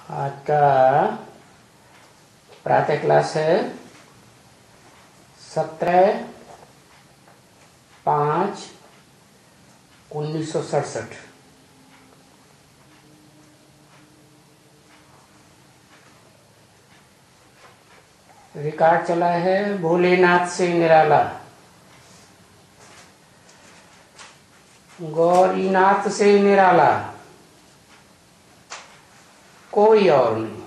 आज का प्रातः क्लास है 17/5/1967। रिकॉर्ड चला है भोलेनाथ से निराला, गौरीनाथ से निराला, कोई और नहीं।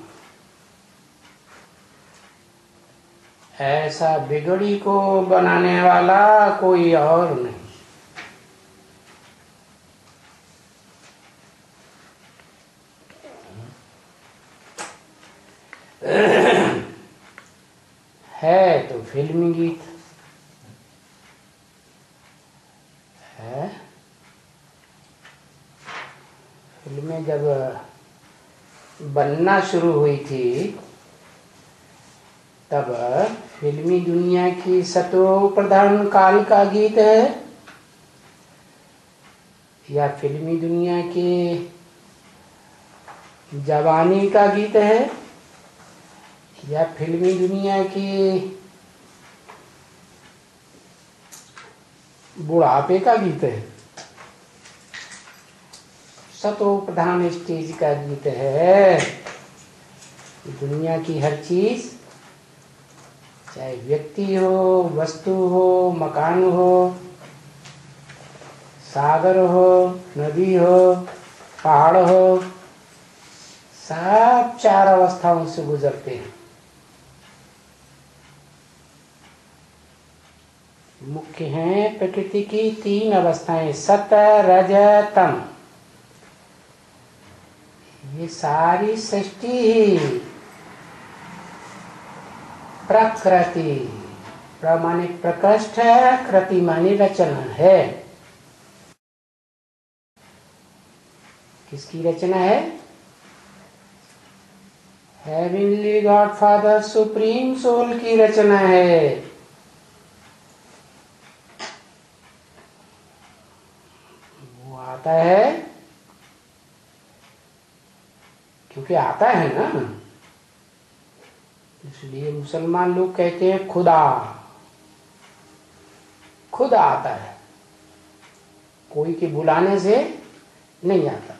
ऐसा बिगड़ी को बनाने वाला कोई और नहीं। है तो फिल्मी गीत है। फिल्में जब बनना शुरू हुई थी तब फिल्मी दुनिया की सतो प्रधान काल का गीत है या फिल्मी दुनिया की जवानी का गीत है या फिल्मी दुनिया की बुढ़ापे का गीत है। सतो प्रधान स्टेज का गीत है। दुनिया की हर चीज, चाहे व्यक्ति हो, वस्तु हो, मकान हो, सागर हो, नदी हो, पहाड़ हो, सब चार अवस्थाओं से गुजरते हैं। मुख्य हैं प्रकृति की तीन अवस्थाएं, सत, रज, तम। ये सारी सृष्टि ही प्रकृति, माने प्रकृष्ट, कृति माने रचना है। किसकी रचना है? हेवनली गॉडफादर सुप्रीम सोल की रचना है। वो आता है क्योंकि आता है ना, इसलिए मुसलमान लोग कहते हैं खुदा। खुद आता है, कोई के बुलाने से नहीं आता।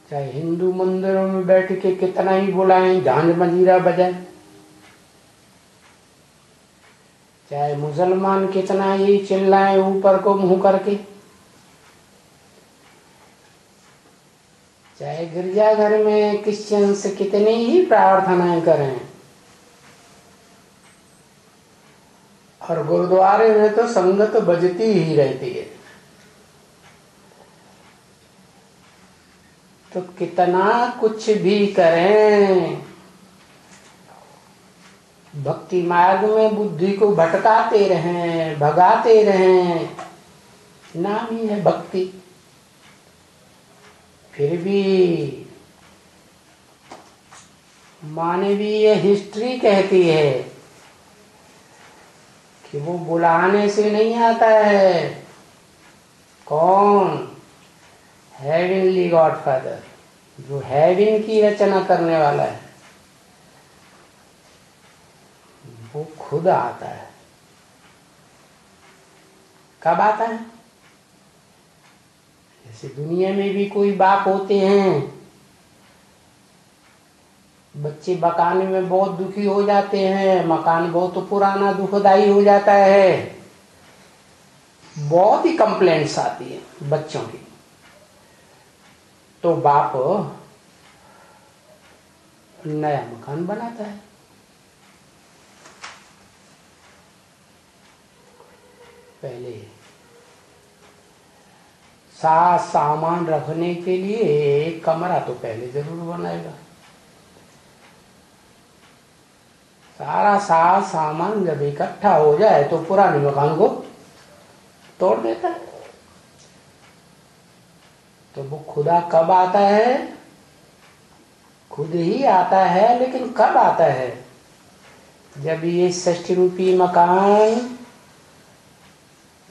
चाहे हिंदू मंदिरों में बैठ के कितना ही बुलाएं, झांझ मंजीरा बजाएं, चाहे मुसलमान कितना ही चिल्लाएं ऊपर को मुंह करके, चाहे गिरजाघर में क्रिश्चियन से कितनी ही प्रार्थनाएं करें, और गुरुद्वारे में तो संगत बजती ही रहती है। तो कितना कुछ भी करें, भक्ति मार्ग में बुद्धि को भटकाते रहें, भगाते रहें, नाम ही है भक्ति। फिर भी मानवीय हिस्ट्री कहती है कि वो बुलाने से नहीं आता है। कौन? हेवनली गॉडफादर, जो हेवन की रचना करने वाला है, वो खुद आता है। कब आता है? जैसे दुनिया में भी कोई बाप होते हैं, बच्चे मकान में बहुत दुखी हो जाते हैं, मकान बहुत पुराना दुखदाई हो जाता है, बहुत ही कंप्लेंट्स आती है बच्चों की, तो बाप नया मकान बनाता है। पहले सामान रखने के लिए एक कमरा तो पहले जरूर बनाएगा। सारा सामान जब इकट्ठा हो जाए तो पुराने मकान को तोड़ देता है। तो वो खुदा कब आता है? खुद ही आता है, लेकिन कब आता है? जब ये सृष्टि रूपी मकान,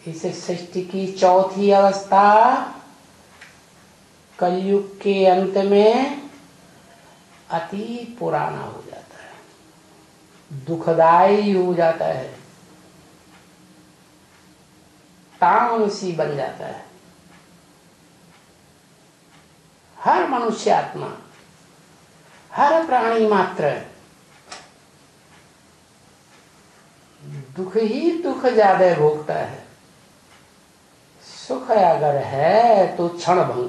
इस सृष्टि की चौथी अवस्था कलयुग के अंत में अति पुराना हो जाता है, दुखदाई हो जाता है, तामसी बन जाता है। हर मनुष्य आत्मा, हर प्राणी मात्र दुख ही दुख ज्यादा भोगता है। सुख अगर है तो क्षण भंग।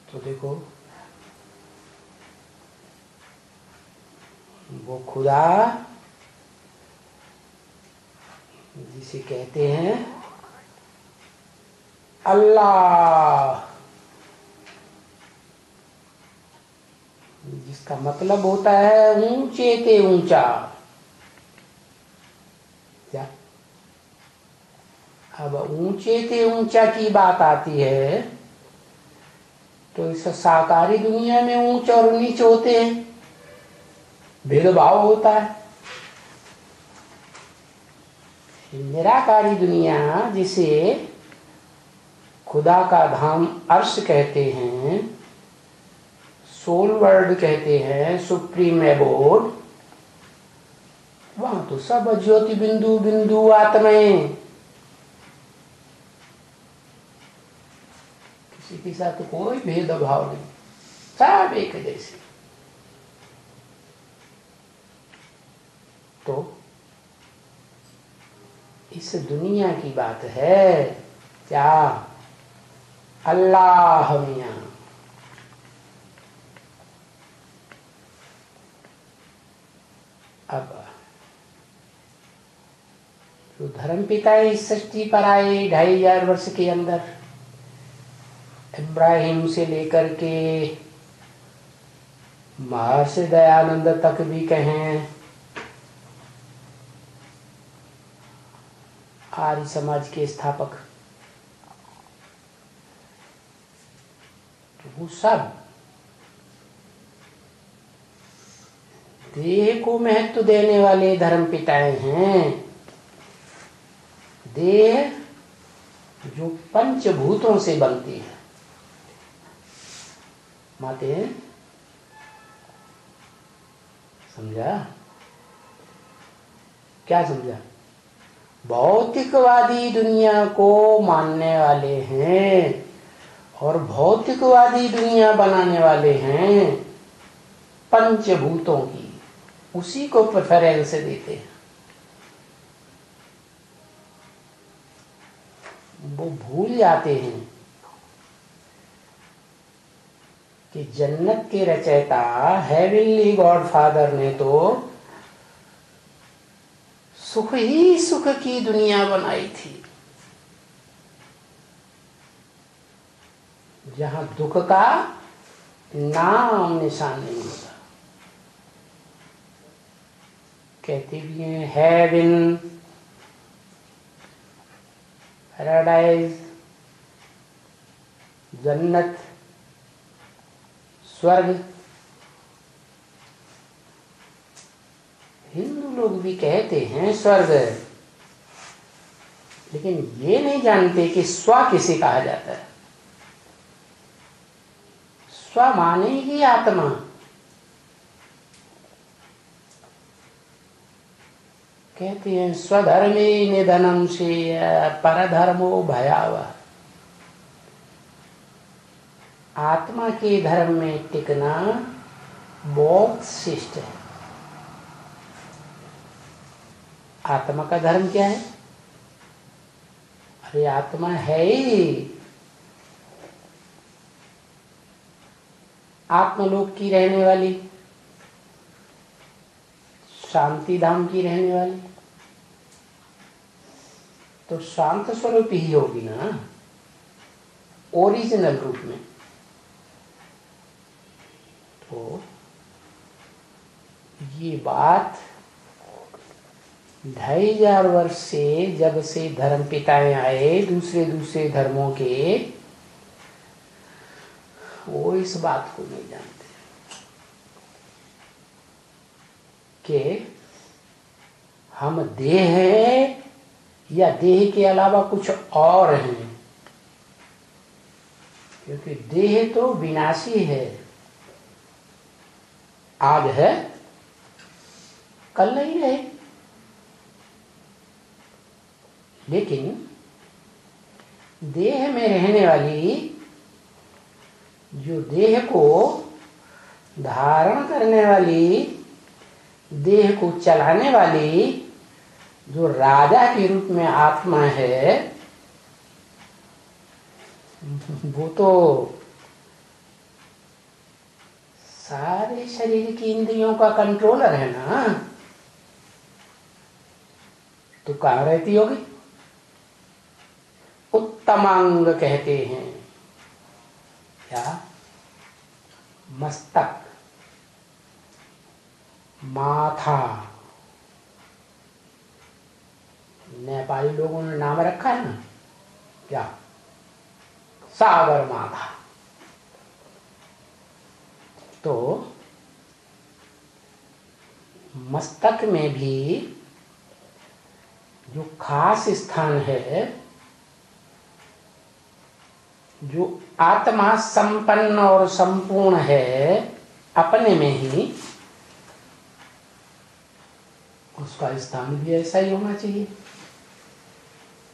तो देखो वो खुदा जिसे कहते हैं अल्लाह, जिसका मतलब होता है ऊंचे ते ऊंचा। क्या अब ऊंचे ते ऊंचा की बात आती है तो इस साकारी दुनिया में ऊंच और नीच होते हैं, भेदभाव होता है। निराकारी दुनिया जिसे खुदा का धाम अर्श कहते हैं, सोल वर्ल्ड कहते हैं, सुप्रीम एबोर्ड, वहां तो सब ज्योति बिंदु बिंदु आत्माएं, किसी के साथ कोई भेदभाव नहीं, सब एक जैसे। तो इस दुनिया की बात है क्या? अल्लाह मियां। अब जो धर्म पिता इस सृष्टि पर आए 2500 वर्ष के अंदर, इब्राहिम से लेकर के महर्षि दयानंद तक भी कहें, आर्य समाज के स्थापक, तो वो सब देह को महत्व देने वाले धर्म पिताएं हैं। देह जो पंचभूतों से बनती है, माते समझा? क्या समझा? भौतिकवादी दुनिया को मानने वाले हैं और भौतिकवादी दुनिया बनाने वाले हैं पंचभूतों की, उसी को प्रेफरेंस देते हैं। वो भूल जाते हैं कि जन्नत के रचयिता हेवनली गॉडफादर ने तो सुख ही सुख की दुनिया बनाई थी, जहां दुख का नाम निशान नहीं होता। कहते भी हैं हेवन, पैराडाइज, जन्नत, स्वर्ग। हिंदू लोग भी कहते हैं स्वर्ग, लेकिन ये नहीं जानते कि स्व किसे कहा जाता है। स्व माने ही आत्मा। कहते हैं स्वधर्मे निधनम से परधर्मो भयावह। आत्मा के धर्म में टिकना बहुत श्रेष्ठ है। आत्मा का धर्म क्या है? अरे आत्मा है ही आत्मलोक की रहने वाली, शांति धाम की रहने वाली, तो शांत स्वरूप ही होगी ना, ओरिजिनल रूप में। तो ये बात 2500 वर्ष से, जब से धर्म पिताएं आए दूसरे दूसरे धर्मों के, वो इस बात को नहीं जानते कि हम देह हैं या देह के अलावा कुछ और हैं? क्योंकि देह तो विनाशी है, आज है कल नहीं रहे। लेकिन देह में रहने वाली, जो देह को धारण करने वाली, देह को चलाने वाली, जो राजा के रूप में आत्मा है, वो तो सारे शरीर की इंद्रियों का कंट्रोलर है ना। तो कहाँ रहती होगी? उत्तमांग कहते हैं। क्या? मस्तक, माथा। नेपाली लोगों ने नाम रखा है ना, क्या? सागर माथा। तो मस्तक में भी जो खास स्थान है, जो आत्मा संपन्न और संपूर्ण है अपने में ही, उसका स्थान भी ऐसा ही होना चाहिए।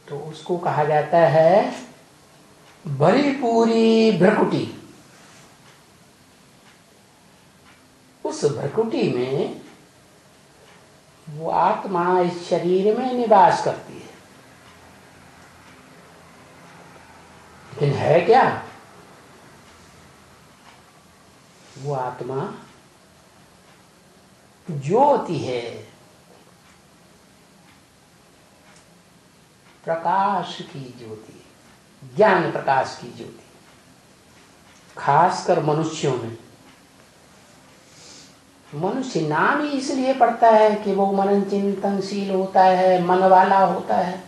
तो उसको कहा जाता है भरी पूरी भ्रकुटी। उस भ्रकुटी में वो आत्मा इस शरीर में निवास करती है। लेकिन है क्या? वो आत्मा ज्योति है, प्रकाश की ज्योति, ज्ञान प्रकाश की ज्योति। खासकर मनुष्यों में, मनुष्य नाम ही इसलिए पड़ता है कि वो मनन चिंतनशील होता है, मन वाला होता है,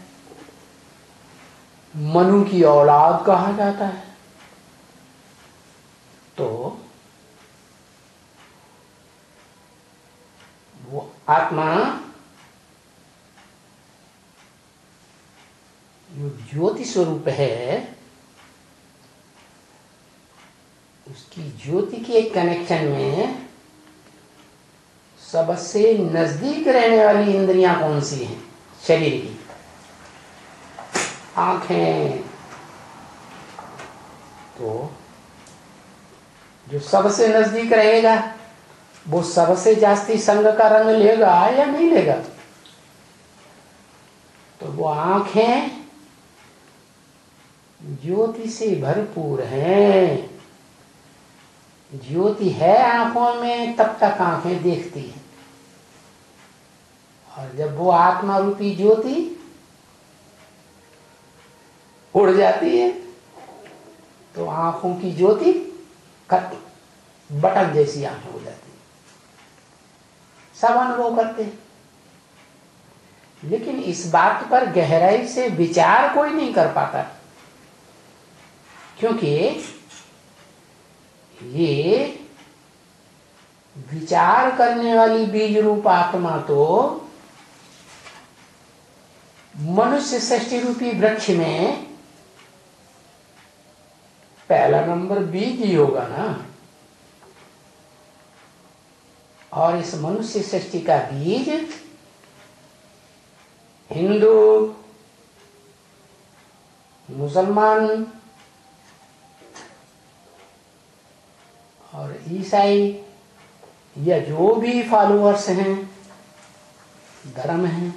मनु की औलाद कहा जाता है। तो वो आत्मा जो ज्योति स्वरूप है, उसकी ज्योति के कनेक्शन में सबसे नजदीक रहने वाली इंद्रियां कौन सी हैं? शरीर की आंखें। तो जो सबसे नजदीक रहेगा वो सबसे जास्ती संग का रंग लेगा या नहीं लेगा? तो वो आंखें ज्योति से भरपूर हैं। ज्योति है आंखों में तब तक आंखें देखती हैं, और जब वो आत्मा रूपी ज्योति उड़ जाती है तो आंखों की ज्योति खत्म, बटन जैसी आंखें हो जाती है। सब अनुभव करते हैं, लेकिन इस बात पर गहराई से विचार कोई नहीं कर पाता, क्योंकि ये विचार करने वाली बीज रूप आत्मा तो मनुष्य सृष्टि रूपी वृक्ष में पहला नंबर बीज ही होगा ना। और इस मनुष्य सृष्टि का बीज हिंदू, मुसलमान और ईसाई या जो भी फॉलोअर्स हैं, धर्म हैं,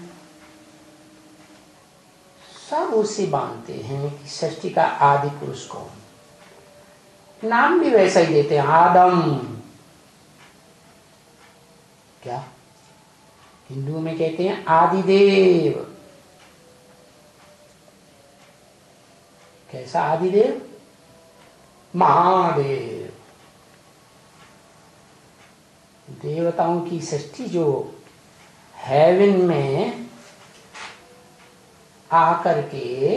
सब उसे मानते हैं कि सृष्टि का आदि पुरुष कौन। नाम भी वैसा ही देते हैं, आदम। क्या हिंदू में कहते हैं आदिदेव। कैसा आदिदेव? महादेव। देवताओं की सृष्टि जो हेवन में आकर के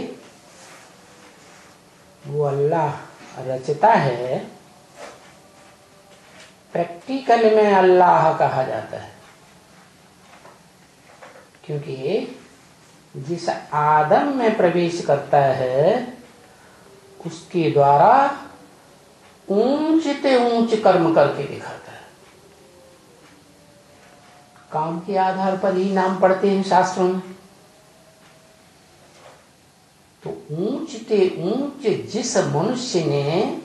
वो अल्लाह रचता है, प्रैक्टिकल में अल्लाह कहा जाता है, क्योंकि जिस आदम में प्रवेश करता है उसके द्वारा ऊंचते ऊंच कर्म करके दिखाता है। काम के आधार पर ही नाम पढ़ते हैं शास्त्रों में। तो ऊंचते ऊंच जिस मनुष्य ने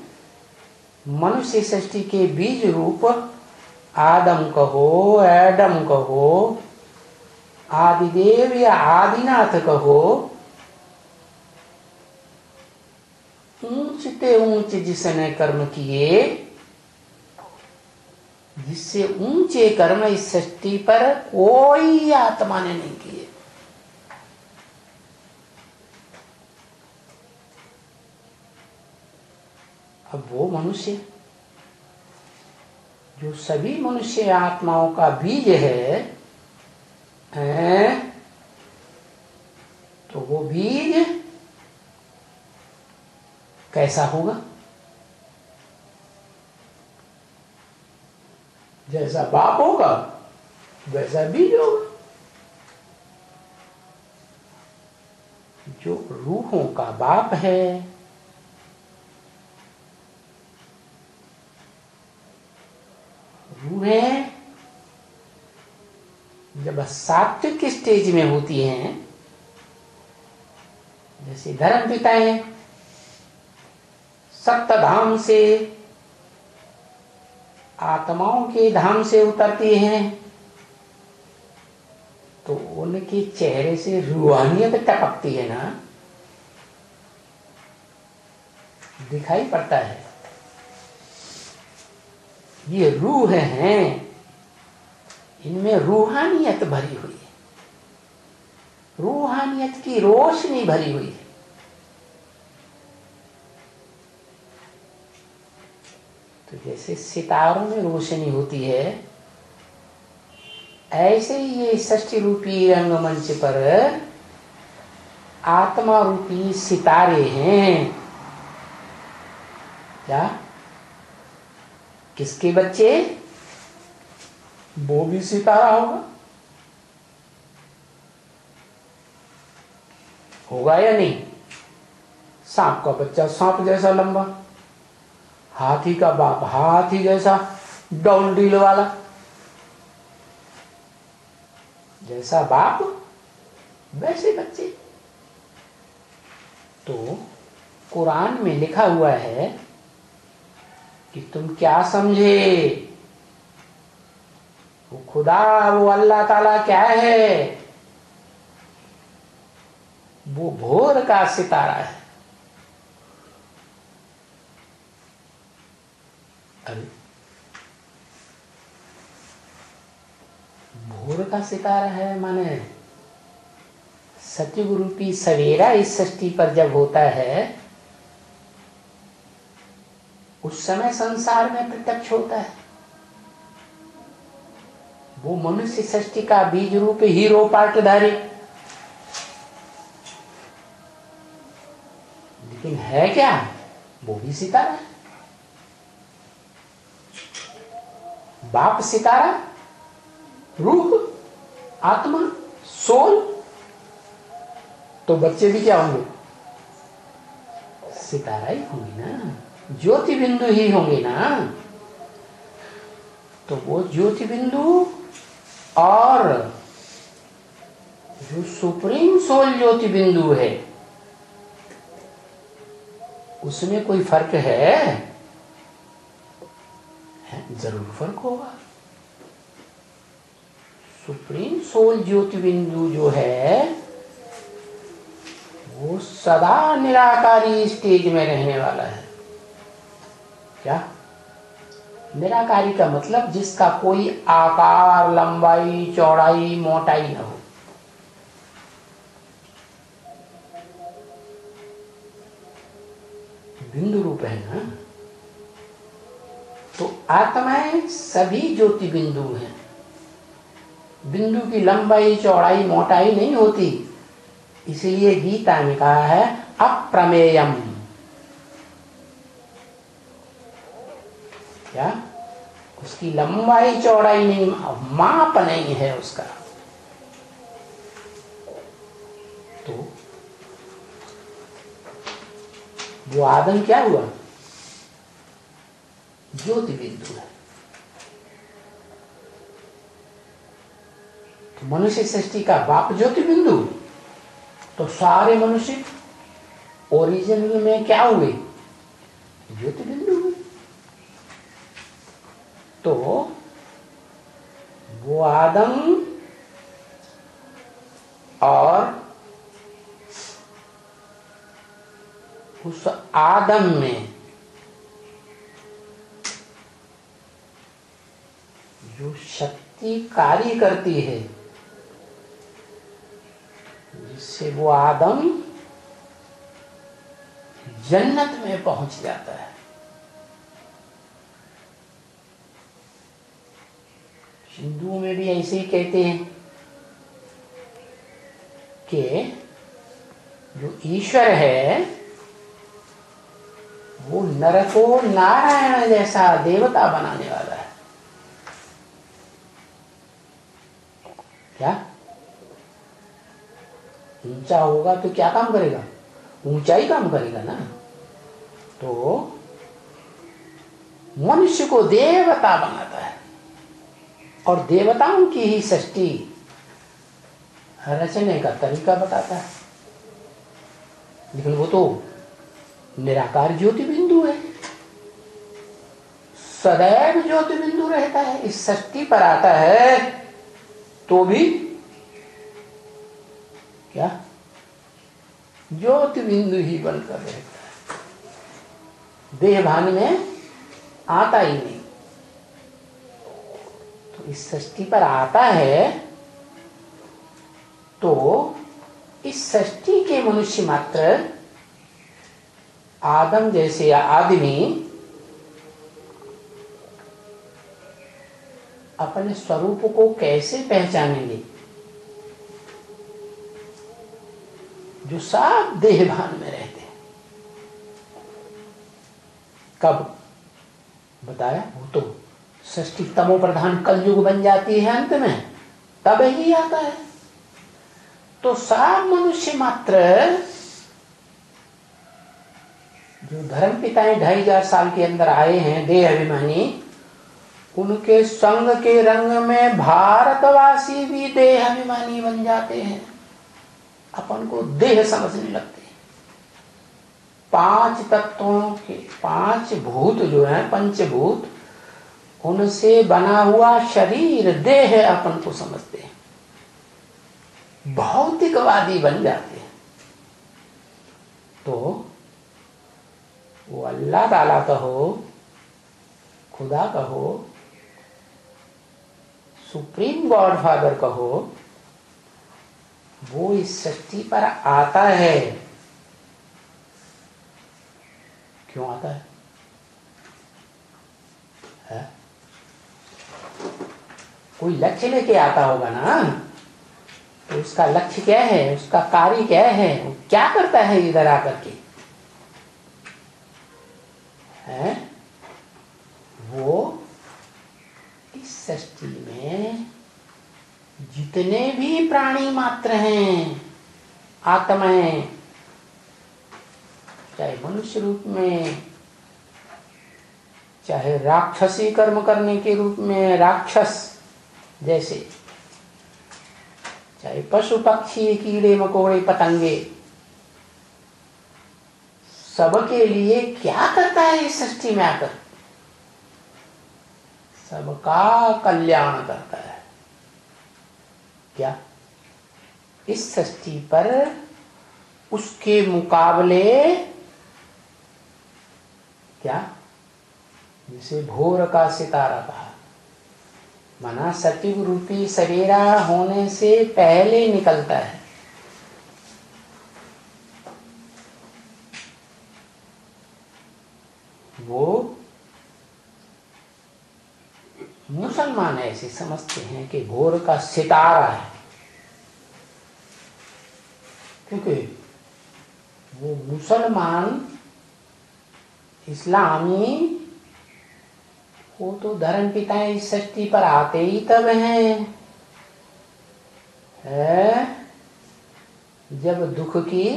मनुष्य सृष्टि के बीज रूप आदम कहो, एडम कहो, आदिदेव या आदिनाथ कहो, ऊंचते ऊंच जिसने कर्म किए, जिससे ऊंचे कर्म इस सृष्टि पर कोई आत्मा ने नहीं किए। अब वो मनुष्य जो सभी मनुष्य आत्माओं का बीज है, तो वो बीज कैसा होगा? जैसा बाप होगा वैसा बीज होगा। जो रूहों का बाप है, रूहें जब सात्विक स्टेज में होती हैं, जैसे धर्म पिताएं सप्त धाम से आत्माओं के धाम से उतरती हैं, तो उनके चेहरे से रूहानियत टपकती है ना, दिखाई पड़ता है। ये रूह हैं, इनमें रूहानियत भरी हुई है, रूहानियत की रोशनी भरी हुई है। तो जैसे सितारों में रोशनी होती है, ऐसे ही ये षष्ठी रूपी रंगमंच पर आत्मा रूपी सितारे हैं। क्या किसके बच्चे? वो भी सितारा होगा, होगा या नहीं? सांप का बच्चा सांप जैसा लंबा, हाथी का बाप हाथी जैसा डौल वाला। जैसा बाप वैसे बच्चे। तो कुरान में लिखा हुआ है कि तुम क्या समझे, वो खुदा, वो अल्लाह ताला क्या है? वो भोर का सितारा है। अरे भोर का सितारा है माने सतयुग रूपी सवेरा इस सृष्टि पर जब होता है, उस समय संसार में प्रत्यक्ष होता है। वो मनुष्य सृष्टि का बीज रूप हीरो पाटधारी, लेकिन है क्या? वो भी सितारा है। बाप सितारा, रूह, आत्मा, सोल, तो बच्चे भी क्या होंगे? सितारा ही होंगे ना, ज्योति बिंदु ही होंगे ना। तो वो ज्योति बिंदु और जो सुप्रीम सोल ज्योति बिंदु है, उसमें कोई फर्क है? जरूर फर्क होगा। सुप्रीम सोल ज्योति बिंदु जो है वो सदा निराकारी स्टेज में रहने वाला है। क्या? निराकारी का मतलब जिसका कोई आकार, लंबाई, चौड़ाई, मोटाई न हो। बिंदु रूप है ना। तो आत्माएं सभी ज्योति बिंदु हैं। बिंदु की लंबाई, चौड़ाई, मोटाई नहीं होती, इसलिए गीता में कहा है अप्रमेयम। क्या? उसकी लंबाई चौड़ाई नहीं, माप नहीं है उसका। वो आदम क्या हुआ? ज्योति बिंदु है। तो मनुष्य सृष्टि का बाप ज्योति बिंदु, तो सारे मनुष्य ओरिजिनल में क्या हुए? ज्योति बिंदु हुए। तो वो आदम और उस आदम में जो शक्ति कार्य करती है, जिससे वो आदम जन्नत में पहुंच जाता है। हिंदुओं में भी ऐसे ही कहते हैं कि जो ईश्वर है वो नर को नारायण जैसा देवता बनाने वाला है। क्या? ऊंचा होगा तो क्या काम करेगा? ऊंचा ही काम करेगा ना। तो मनुष्य को देवता बनाता है और देवताओं की ही सृष्टि रचने का तरीका बताता है। लेकिन वो तो निराकार ज्योति बिंदु है, सदैव ज्योति बिंदु रहता है। इस सृष्टि पर आता है तो भी क्या? ज्योति बिंदु ही बनकर रहता है, देह भान में आता ही नहीं। तो इस सृष्टि पर आता है तो इस सृष्टि के मनुष्य मात्र आदम जैसे आदमी अपने स्वरूप को कैसे पहचानेंगे? जो सब देहभान में रहते हैं। कब बताया? वो तो सृष्टि तमो प्रधान कलयुग बन जाती है अंत में, तब ही आता है। तो सब मनुष्य मात्र जो धर्म पिताएं 2500 साल के अंदर आए हैं देह अभिमानी, उनके संग के रंग में भारतवासी भी देह अभिमानी बन जाते हैं, अपन को देह समझने लगते हैं। 5 तत्वों के 5 भूत जो हैं, पंचभूत, उनसे बना हुआ शरीर देह अपन को समझते हैं, भौतिकवादी बन जाते हैं। तो वो अल्लाह ताला कहो, खुदा कहो, सुप्रीम गॉड फादर कहो, वो इस सृष्टि पर आता है। क्यों आता है? कोई लक्ष्य लेके आता होगा ना। तो उसका लक्ष्य क्या है? उसका कार्य क्या है? वो क्या करता है इधर आकर के? है वो इस सृष्टि में जितने भी प्राणी मात्र हैं, आत्माएं, चाहे मनुष्य रूप में, चाहे राक्षसी कर्म करने के रूप में राक्षस जैसे, चाहे पशु पक्षी कीड़े मकोड़े पतंगे, सबके लिए क्या करता है इस सृष्टि में आकर? सबका कल्याण करता है। क्या? इस सृष्टि पर उसके मुकाबले क्या? जिसे भोर का सितारा कहा, माना सतयुग रूपी सवेरा होने से पहले निकलता है। वो मुसलमान ऐसे समझते हैं कि भोर का सितारा है, क्योंकि वो मुसलमान इस्लामी, वो तो धर्म पिताएं इस सृष्टि पर आते ही तब हैं है जब दुख की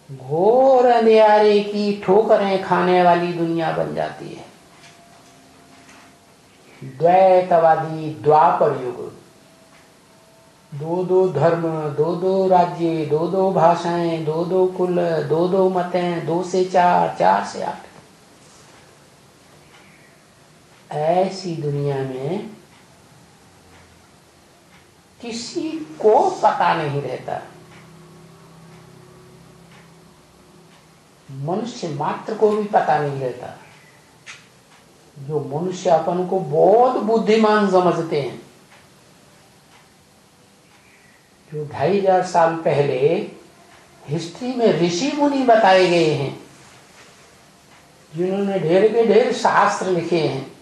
घोर अंधियारे की ठोकरें खाने वाली दुनिया बन जाती है। द्वैतवादी द्वापर युग, दो दो धर्म, दो दो राज्य, दो दो भाषाएं, दो दो कुल, दो दो मतें, 2 से 4, 4 से 8। ऐसी दुनिया में किसी को पता नहीं रहता, मनुष्य मात्र को भी पता नहीं रहता। जो मनुष्य अपन को बहुत बुद्धिमान समझते हैं, जो 2500 साल पहले हिस्ट्री में ऋषि मुनि बताए गए हैं, जिन्होंने ढेर के ढेर शास्त्र लिखे हैं,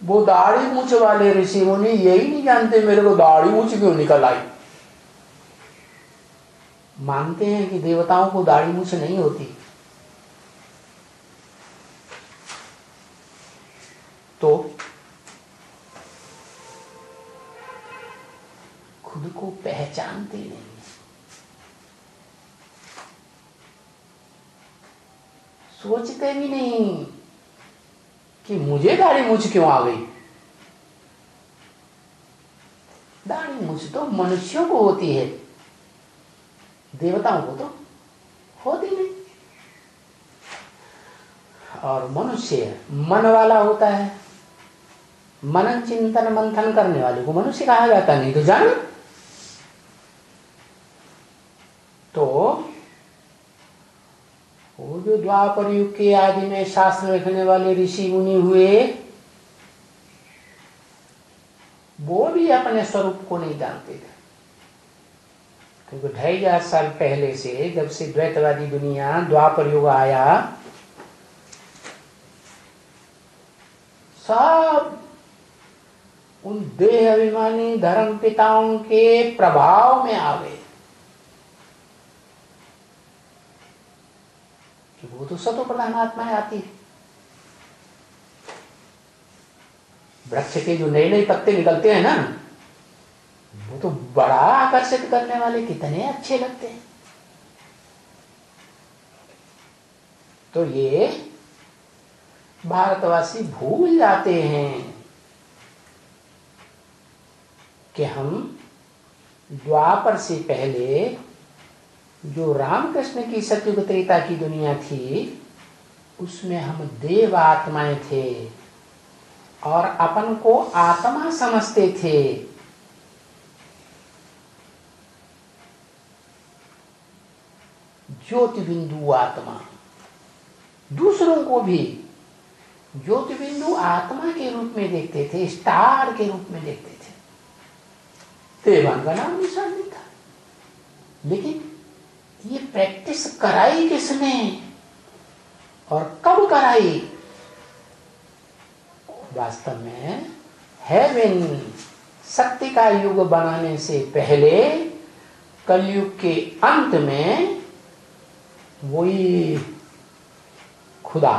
वो दाढ़ी मूछ वाले ऋषि मुनि यही नहीं जानते मेरे को दाढ़ी मूछ क्यों निकल आई। मानते हैं कि देवताओं को दाढ़ी मूछ नहीं होती, तो खुद को पहचानते नहीं, सोचते भी नहीं कि मुझे दाढ़ी मूछ क्यों आ गई। दाढ़ी मूछ तो मनुष्यों को होती है, देवताओं को तो होती नहीं। और मनुष्य मन वाला होता है, मनन चिंतन मंथन करने वाले को मनुष्य कहा जाता नहीं तो जान। तो वो जो द्वापर युग के आदि में शास्त्र लिखने वाले ऋषि मुनि हुए, वो भी अपने स्वरूप को नहीं जानते थे। क्योंकि 2500 साल पहले से, जब से द्वैतवादी दुनिया, द्वापर युग आया, सब उन देह अभिमानी धर्म पिताओं के प्रभाव में आ गए। कि वो तो सतो प्रधान आत्माएं आती है। वृक्ष के जो नए नए पत्ते निकलते हैं ना, वो तो बड़ा आकर्षित करने वाले, कितने अच्छे लगते हैं। तो ये भारतवासी भूल जाते हैं कि हम द्वापर से पहले जो रामकृष्ण की सतयुग त्रेता की दुनिया थी, उसमें हम देव आत्माएं थे और अपन को आत्मा समझते थे। ज्योति बिंदु आत्मा, दूसरों को भी ज्योति बिंदु आत्मा के रूप में देखते थे, स्टार के रूप में देखते थे। देवान का नाम निशान नहीं था। लेकिन ये प्रैक्टिस कराई किसने और कब कराई? वास्तव में हेवन शक्ति का युग बनाने से पहले, कलयुग के अंत में, वही खुदा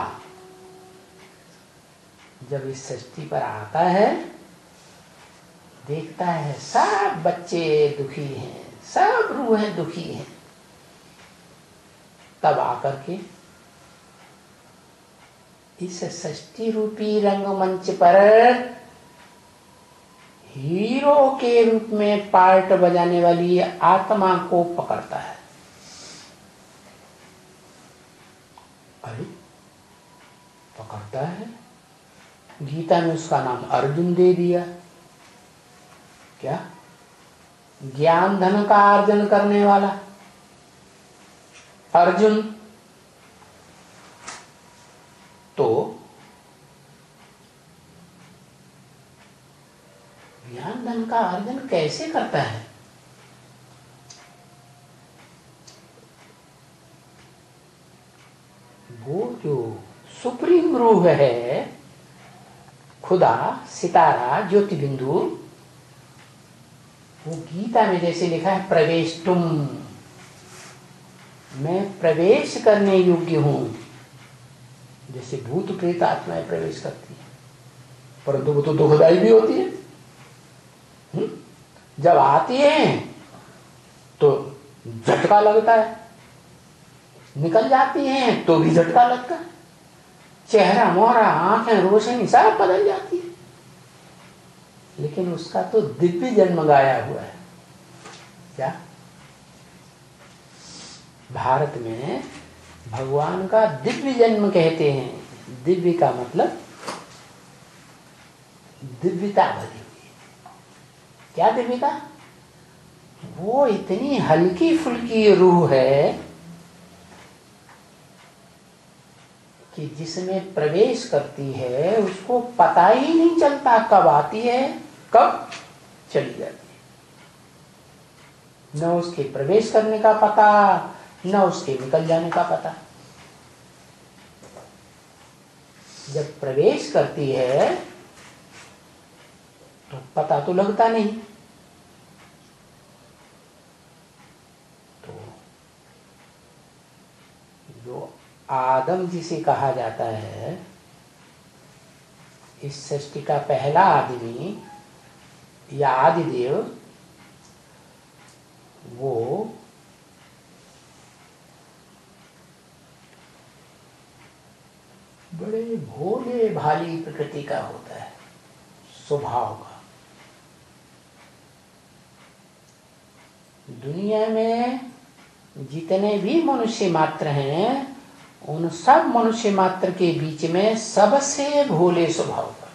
जब इस सृष्टि पर आता है, देखता है सब बच्चे दुखी हैं, सब रूहें दुखी हैं, तब आकर के इस सृष्टि रूपी रंगमंच पर हीरो के रूप में पार्ट बजाने वाली आत्मा को पकड़ता है। अरे पकड़ता है, गीता में उसका नाम अर्जुन दे दिया। क्या? ज्ञान धन का अर्जन करने वाला अर्जुन। तो ज्ञान धन का अर्जन कैसे करता है? वो जो सुप्रीम रूह है, खुदा, सितारा, ज्योति बिंदु, वो गीता में जैसे लिखा है प्रवेश तुम, मैं प्रवेश करने योग्य हूं, जैसे भूत प्रेत आत्माएं प्रवेश करती है, परंतु वो तो दुखदाई भी होती है। जब आती है तो झटका लगता है, निकल जाती हैं तो भी झटका लगता है, चेहरा मोहरा आंखें रोशनी सब बदल जाती है। लेकिन उसका तो दिव्य जन्म गाया हुआ है। क्या भारत में भगवान का दिव्य जन्म कहते हैं। दिव्य का मतलब दिव्यता भरी हुई। क्या दिव्यता? वो इतनी हल्की फुल्की रूह है कि जिसमें प्रवेश करती है उसको पता ही नहीं चलता कब आती है कब चली जाती है। न उसके प्रवेश करने का पता, न उसके निकल जाने का पता। जब प्रवेश करती है तो पता तो लगता नहीं। तो जो आदम जिसे कहा जाता है, इस सृष्टि का पहला आदमी या आदिदेव, वो बड़े भोले भाली प्रकृति का होता है, स्वभाव का। दुनिया में जितने भी मनुष्य मात्र हैं, उन सब मनुष्य मात्र के बीच में सबसे भोले स्वभाव का।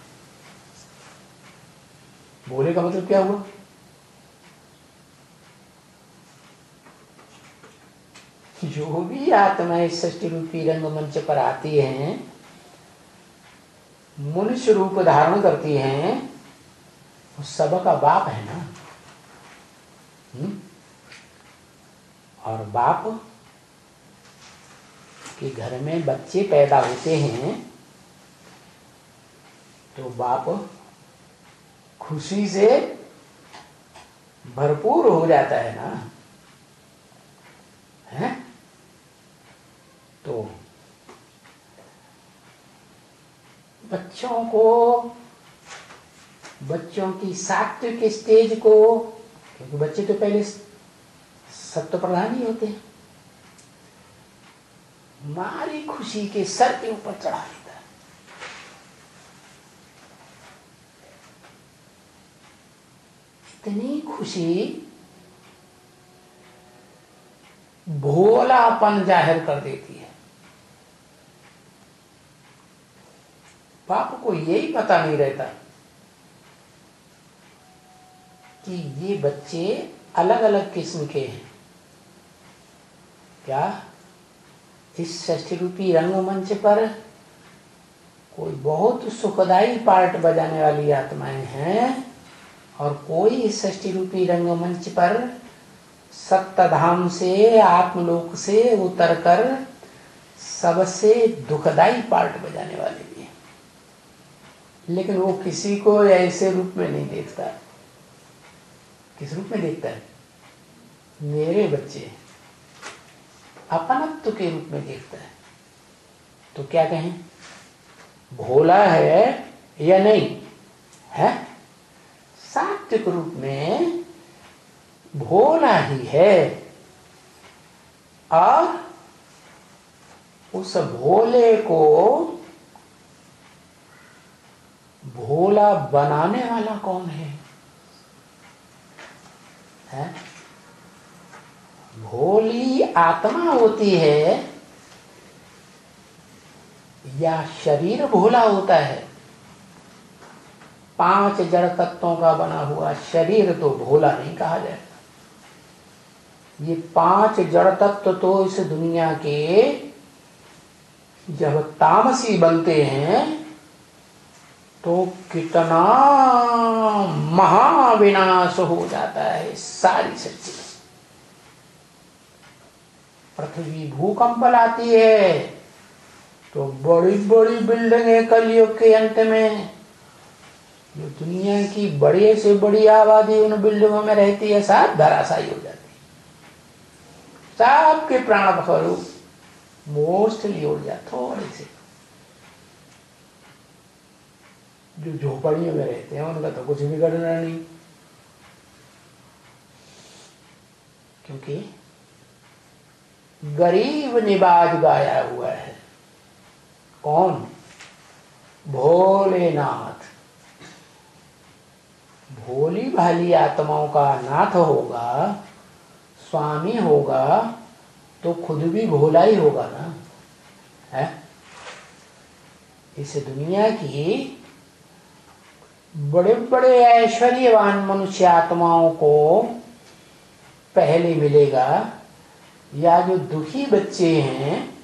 भोले का मतलब क्या हुआ? जो भी आत्मा इस सृष्टि रूपी रंगमंच पर आती हैं, मनुष्य रूप धारण करती हैं, वो सबका बाप है ना। और बाप के घर में बच्चे पैदा होते हैं तो बाप खुशी से भरपूर हो जाता है ना, है? तो बच्चों की सात्विक स्टेज को, क्योंकि बच्चे तो पहले सत्व प्रधान ही होते हैं, मारी खुशी के सर के ऊपर चढ़ा देता है। इतनी खुशी भोलापन जाहिर कर देती है। बाप को यही पता नहीं रहता कि ये बच्चे अलग अलग किस्म के हैं। क्या इस षष्ठी रूपी रंगमंच पर कोई बहुत सुखदायी पार्ट बजाने वाली आत्माएं हैं, और कोई इस षष्ठी रूपी रंगमंच पर सप्तधाम से, आत्मलोक से उतरकर सबसे दुखदाई पार्ट बजाने वाले भी हैं। लेकिन वो किसी को ऐसे रूप में नहीं देखता। किस रूप में देखता है? मेरे बच्चे, अपनत्व के रूप में देखता है। तो क्या कहें, भोला है या नहीं है? सात्विक रूप में भोला ही है, और उस भोले को भोला बनाने वाला कौन है? भोली आत्मा होती है या शरीर भोला होता है? 5 जड़ तत्वों का बना हुआ शरीर तो भोला नहीं कहा जाएगा। ये 5 जड़ तत्व तो इस दुनिया के जब तामसी बनते हैं तो कितना महाविनाश हो जाता है सारी सृष्टि। पृथ्वी भूकंप लाती है तो बड़ी बड़ी बिल्डिंगें कलयुग के अंत में, जो दुनिया की बड़ी से बड़ी आबादी उन बिल्डिंगों में रहती है, सब धराशायी हो जाती है। सबके प्राण स्वरूप मोस्टली उड़ जाते, थोड़े से। जो झोपड़ियों में रहते हैं उनका तो कुछ बिगड़ना नहीं, क्योंकि गरीब निवाज गाया हुआ है। कौन? भोलेनाथ। भोली भाली आत्माओं का नाथ होगा, स्वामी होगा, तो खुद भी भोला ही होगा ना, है? इस दुनिया की बड़े बड़े ऐश्वर्यवान मनुष्य आत्माओं को पहले मिलेगा, या जो दुखी बच्चे हैं,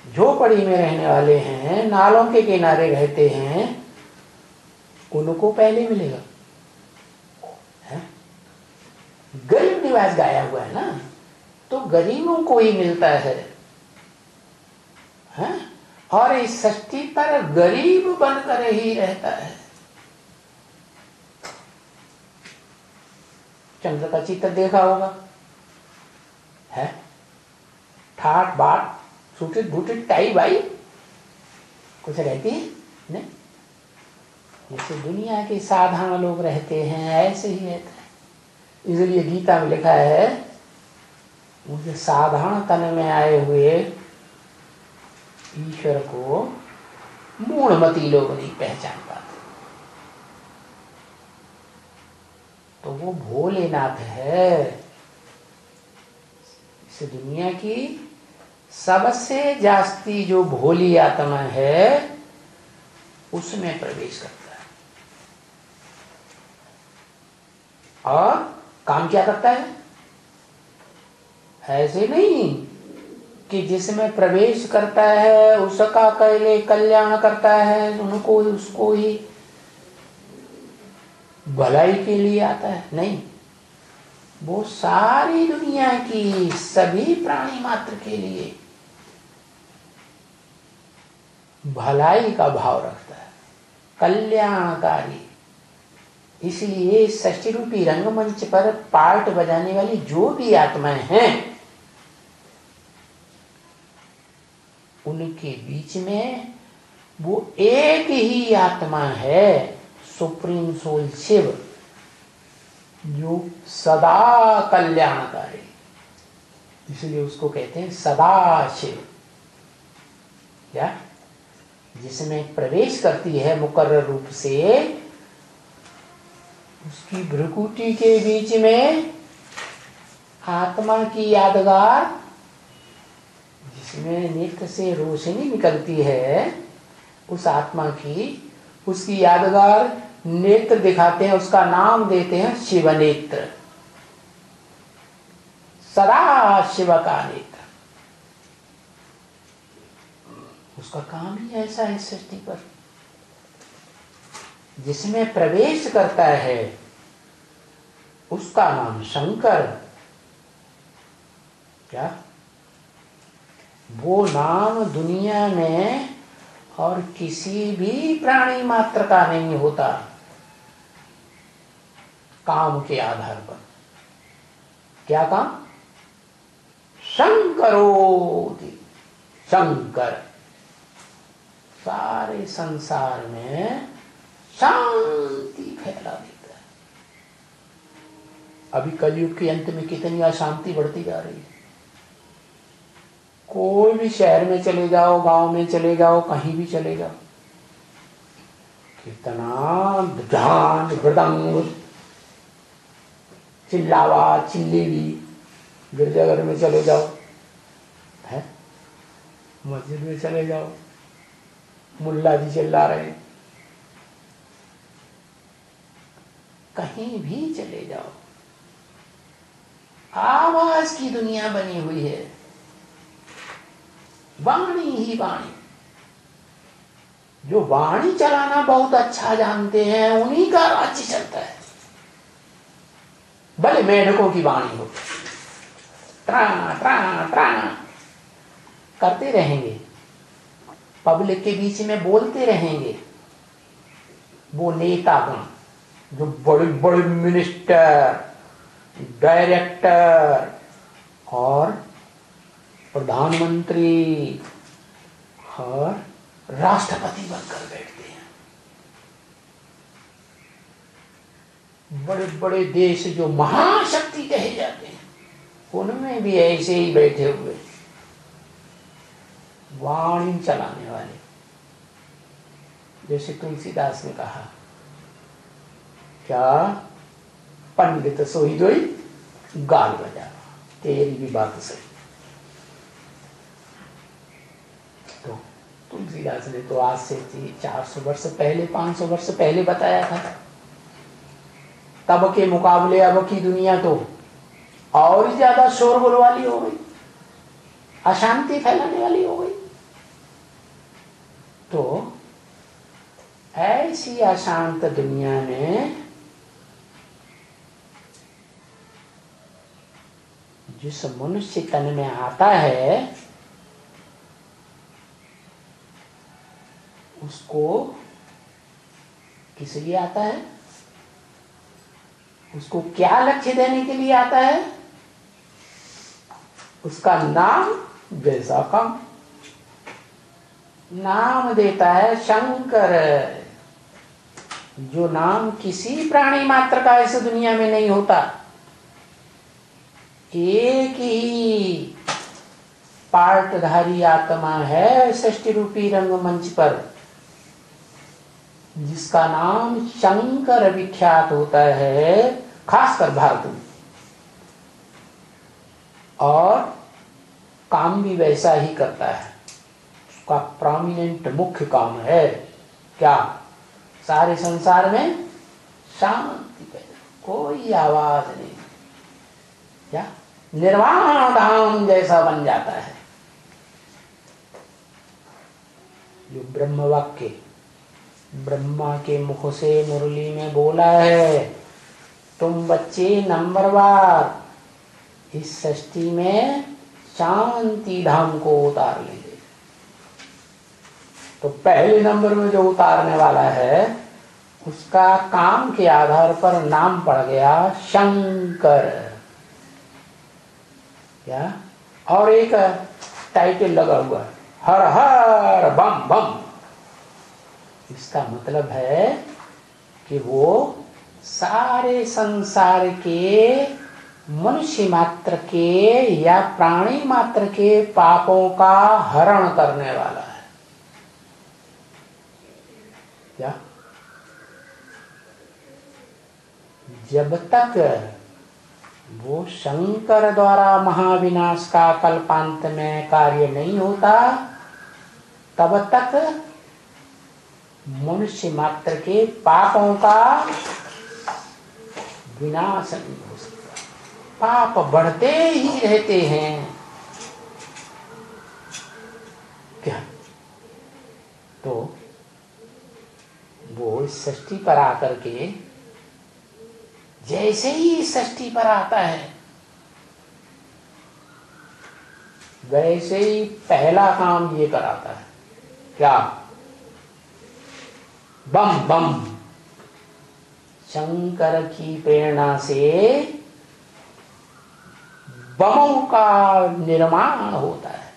झोपड़ी में रहने वाले हैं, नालों के किनारे रहते हैं, उनको पहले मिलेगा, है? गरीब निवास गाया हुआ है ना, तो गरीबों को ही मिलता है, है? और इस सृष्टि पर गरीब बनकर ही रहता है। चंद्र का चित्र देखा होगा, है? ठाट बाट, सूटित बूटित, टाई बाई कुछ रहती है नहीं। जैसे दुनिया के साधारण लोग रहते हैं, ऐसे ही रहते हैं। इसलिए गीता में लिखा है, मुझे साधारण तन में आए हुए ईश्वर को मूढ़मती लोग नहीं पहचान पाते। तो वो भोलेनाथ है। इस दुनिया की सबसे जास्ती जो भोली आत्मा है, उसमें प्रवेश करता है। और काम क्या करता है? ऐसे नहीं कि जिसमें प्रवेश करता है उसका पहले कल्याण करता है, उनको उसको ही भलाई के लिए आता है, नहीं। वो सारी दुनिया की सभी प्राणी मात्र के लिए भलाई का भाव रखता है, कल्याणकारी। इसलिए षष्ठी रूपी रंगमंच पर पार्ट बजाने वाली जो भी आत्माएं हैं, उनके बीच में वो एक ही आत्मा है, सुप्रीम सोल शिव, जो सदा कल्याणकारी। इसलिए उसको कहते हैं सदा शिव। क्या? जिसमें प्रवेश करती है मुकर्रर रूप से, उसकी भ्रुकुटी के बीच में आत्मा की यादगार, जिसमें नेत्र से रोशनी निकलती है, उस आत्मा की, उसकी यादगार नेत्र दिखाते हैं, उसका नाम देते हैं शिव नेत्र, सदा शिव का नेत्र। उसका काम ही ऐसा है सृष्टि पर। जिसमें प्रवेश करता है उसका नाम शंकर। क्या? वो नाम दुनिया में और किसी भी प्राणी मात्र का नहीं होता, काम के आधार पर। क्या काम? शंकरोति, शंकर सारे संसार में शांति फैला देता है। अभी कलयुग के अंत में कितनी अशांति बढ़ती जा रही है। कोई भी शहर में चले जाओ, गांव में चले जाओ, कहीं भी चले जाओ, कितना ढान मृदंग, चिल्लावा चिल्लेगी। गिरजाघर में चले जाओ, है, मस्जिद में चले जाओ, मुल्ला जी चिल्ला रहे हैं, कहीं भी चले जाओ, आवाज की दुनिया बनी हुई है। वाणी ही वाणी। जो वाणी चलाना बहुत अच्छा जानते हैं, उन्हीं का राज्य चलता है। भले मेढकों की वाणी हो, ट्रा ट्रा ट्रा करते रहेंगे, पब्लिक के बीच में बोलते रहेंगे। वो नेतागण जो बड़े बड़े मिनिस्टर, डायरेक्टर और प्रधानमंत्री और राष्ट्रपति बनकर बैठते हैं, बड़े बड़े देश जो महाशक्ति कहे जाते हैं, उनमें भी ऐसे ही बैठे हुए वाणी चलाने वाले। जैसे तुलसीदास ने कहा, क्या पंडित सोई दोई गाल बजा, तेरी भी बात सही। तो तुलसीदास ने तो आज से 400 वर्ष पहले, 500 वर्ष पहले बताया था। तब के मुकाबले अब की दुनिया तो और ही ज्यादा शोरगुल वाली हो गई, अशांति फैलाने वाली हो गई। तो ऐसी अशांत दुनिया में जिस मनुष्य तन में आता है उसको किस लिए आता है, उसको क्या लक्ष्य देने के लिए आता है? उसका नाम जैसा काम नाम देता है शंकर, जो नाम किसी प्राणी मात्र का इस दुनिया में नहीं होता। एक ही पार्टधारी आत्मा है सृष्टि रूपी रंगमंच पर, जिसका नाम शंकर विख्यात होता है, खासकर भारत में। और काम भी वैसा ही करता है। उसका प्रोमिनेंट मुख्य काम है क्या? सारे संसार में शांति पैदा, कोई आवाज नहीं, क्या निर्वाण धाम जैसा बन जाता है। जो ब्रह्म वाक्य ब्रह्मा के मुख से मुरली में बोला है, तुम बच्चे नंबरवार इस सृष्टि में शांति धाम को उतार लेंगे। तो पहले नंबर में जो उतारने वाला है उसका काम के आधार पर नाम पड़ गया शंकर, क्या? और एक टाइटल लगा हुआ है, हर हर बम बम। इसका मतलब है कि वो सारे संसार के मनुष्य मात्र के या प्राणी मात्र के पापों का हरण करने वाला है। क्या? जब तक वो शंकर द्वारा महाविनाश का कल्पांत में कार्य नहीं होता, तब तक मनुष्य मात्र के पापों का विनाश नहीं हो सकता। पाप बढ़ते ही रहते हैं। क्या? तो वो इस सृष्टि पर आकर के जैसे ही इस सृष्टि पर आता है वैसे ही पहला काम ये कराता है, क्या? बम बम। शंकर की प्रेरणा से बमों का निर्माण होता है।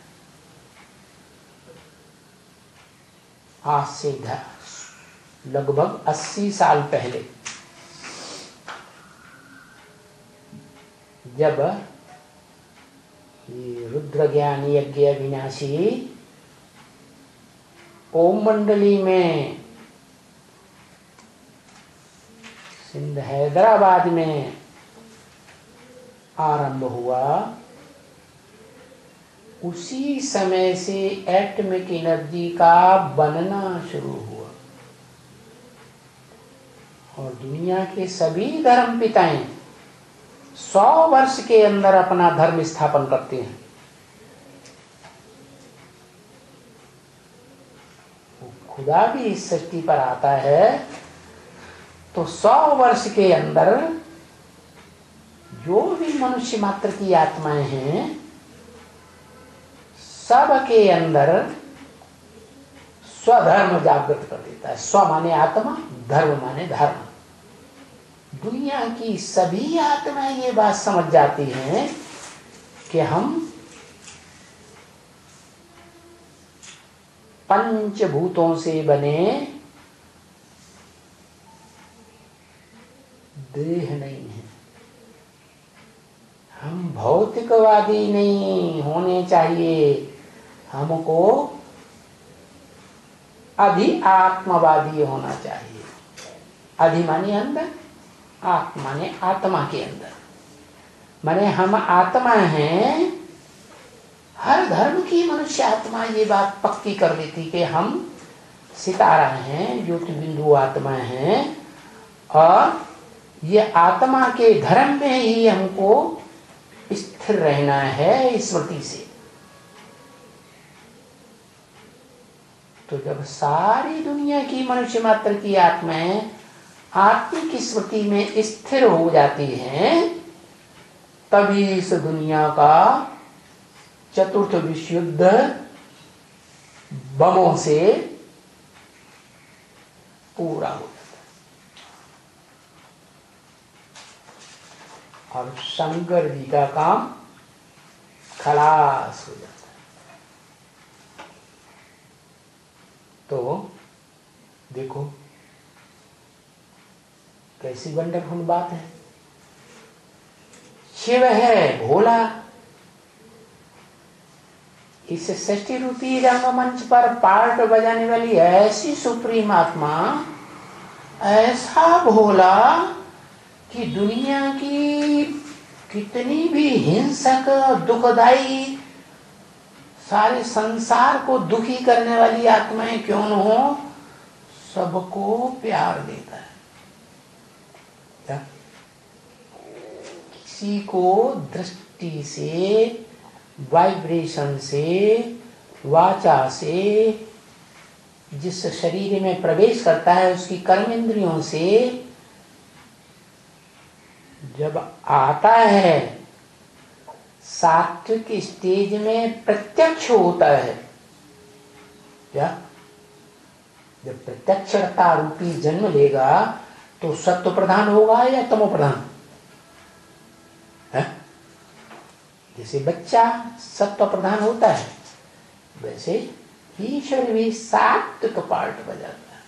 आज से लगभग 80 साल पहले जब ये रुद्र ज्ञान यज्ञ अविनाशी ओम मंडली में सिंध हैदराबाद में आरंभ हुआ, उसी समय से एटॉमिक एनर्जी का बनना शुरू हुआ और दुनिया के सभी धर्म पिताएं 100 वर्ष के अंदर अपना धर्म स्थापन करते हैं। खुदा भी इस सृष्टि पर आता है तो 100 वर्ष के अंदर जो भी मनुष्य मात्र की आत्माएं हैं सब के अंदर स्वधर्म जागृत कर देता है। स्व माने आत्मा, धर्म माने धर्म। दुनिया की सभी आत्माएं ये बात समझ जाती हैं कि हम पंचभूतों से बने देह नहीं है, हम भौतिकवादी नहीं होने चाहिए, हमको अधि आत्मवादी होना चाहिए। अधि माने अंदर, आत्मा माने आत्मा के अंदर, माने हम आत्मा हैं। हर धर्म की मनुष्य आत्मा ये बात पक्की कर देती कि हम सितारा हैं, ज्योति बिंदु आत्मा हैं, और ये आत्मा के धर्म में ही हमको स्थिर रहना है स्मृति से। तो जब सारी दुनिया की मनुष्य मात्र की आत्माएं आत्मिक स्मृति में स्थिर हो जाती हैं, तभी इस दुनिया का चतुर्थ विश्व युद्ध बमों से पूरा हो जाता है और शंकर जी का काम खलास हो जाता है। तो देखो कैसी वंडरफुल बात है। शिव है भोला, इस षष्ठी रूपी रंगमंच पर पार्ट बजाने वाली ऐसी सुप्रीम आत्मा, ऐसा भोला कि दुनिया की कितनी भी हिंसक दुखदाई सारे संसार को दुखी करने वाली आत्माएं क्यों न हो, सबको प्यार देता है। क्या किसी को दृष्टि से, वाइब्रेशन से, वाचा से, जिस शरीर में प्रवेश करता है उसकी कर्म इंद्रियों से जब आता है, सात्विक स्टेज में प्रत्यक्ष होता है। क्या जब प्रत्यक्षता रूपी जन्म लेगा तो सत्व प्रधान होगा या तमो प्रधान है? जैसे बच्चा सत्व प्रधान होता है, वैसे ईश्वर भी सात्विक पार्ट बजाता है।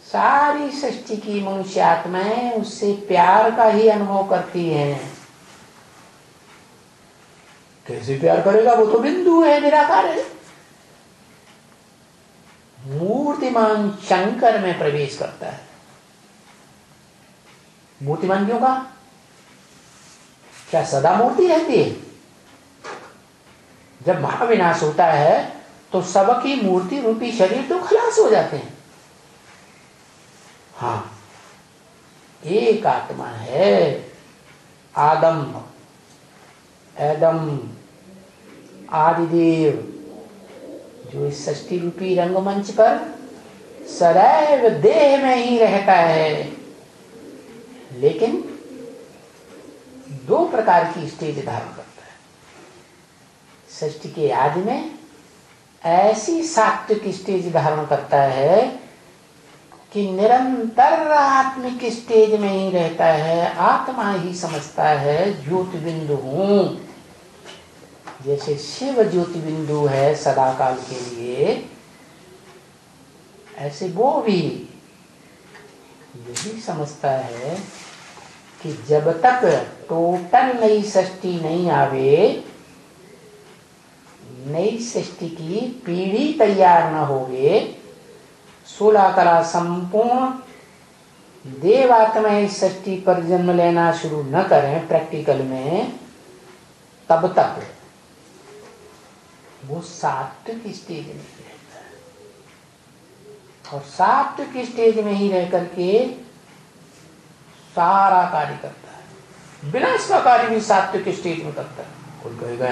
सारी सृष्टि की मनुष्य आत्माएं उससे प्यार का ही अनुभव करती हैं। कैसे प्यार करेगा? वो तो बिंदु है, निराकार है। मूर्तिमान शंकर में प्रवेश करता है। मूर्तिमान क्यों कहा? क्या सदा मूर्ति रहती है? जब महाविनाश होता है तो सबकी मूर्ति रूपी शरीर तो खलास हो जाते हैं। हाँ, एक आत्मा है, आदम, एडम, आदिदेव, जो इस सृष्टि रूपी रंगमंच पर सदैव देह में ही रहता है, लेकिन दो प्रकार की स्टेज धारण करता है। सृष्टि के आदि में ऐसी सात्विक स्टेज धारण करता है कि निरंतर आत्मिक स्टेज में ही रहता है, आत्मा ही समझता है ज्योति बिंदु हूं। जैसे शिव ज्योति बिंदु है सदा काल के लिए, ऐसे वो भी यही समझता है कि जब तक टोटल नई सृष्टि नहीं आवे, नई सृष्टि की पीढ़ी तैयार न होगे, 16 कला संपूर्ण देवात्मा इस सृष्टि पर जन्म लेना शुरू न करें प्रैक्टिकल में, तब तक वो सात्विक स्टेज में रहता है। और सात्विक स्टेज में ही रह करके सारा कार्य करता है। विनाश का कार्य भी सात्विक स्टेज में करता है। कोई कहेगा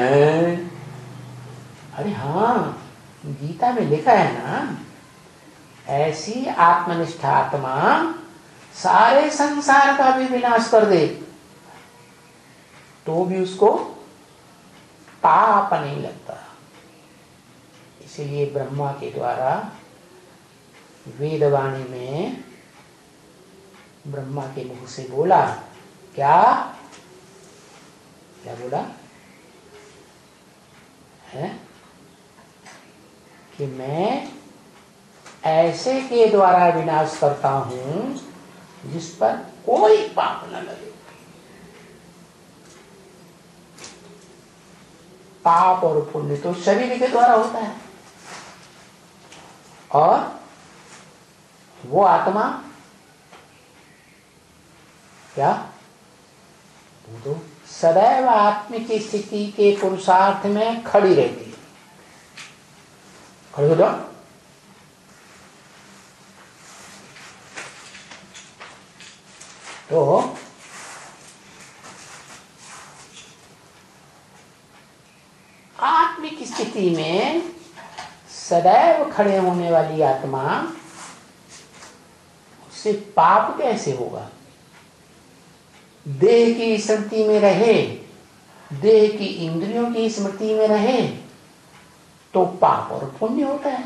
अरे हाँ, गीता में लिखा है ना, ऐसी आत्मनिष्ठ आत्मा सारे संसार का भी विनाश कर दे तो भी उसको पाप नहीं लगता। इसलिए ब्रह्मा के द्वारा वेदवाणी में ब्रह्मा के मुख से बोला, क्या क्या बोला है कि मैं ऐसे के द्वारा विनाश करता हूं जिस पर कोई पाप न लगे। पाप और पुण्य तो शरीर के द्वारा होता है, और वो आत्मा क्या, वो तो सदैव आत्मिक स्थिति के पुरुषार्थ में खड़ी रहती है। खड़ी हो जाओ। तो आत्मिक स्थिति में सदैव खड़े होने वाली आत्मा, उससे पाप कैसे होगा? देह की स्मृति में रहे, देह की इंद्रियों की स्मृति में रहे तो पाप और पुण्य होता है।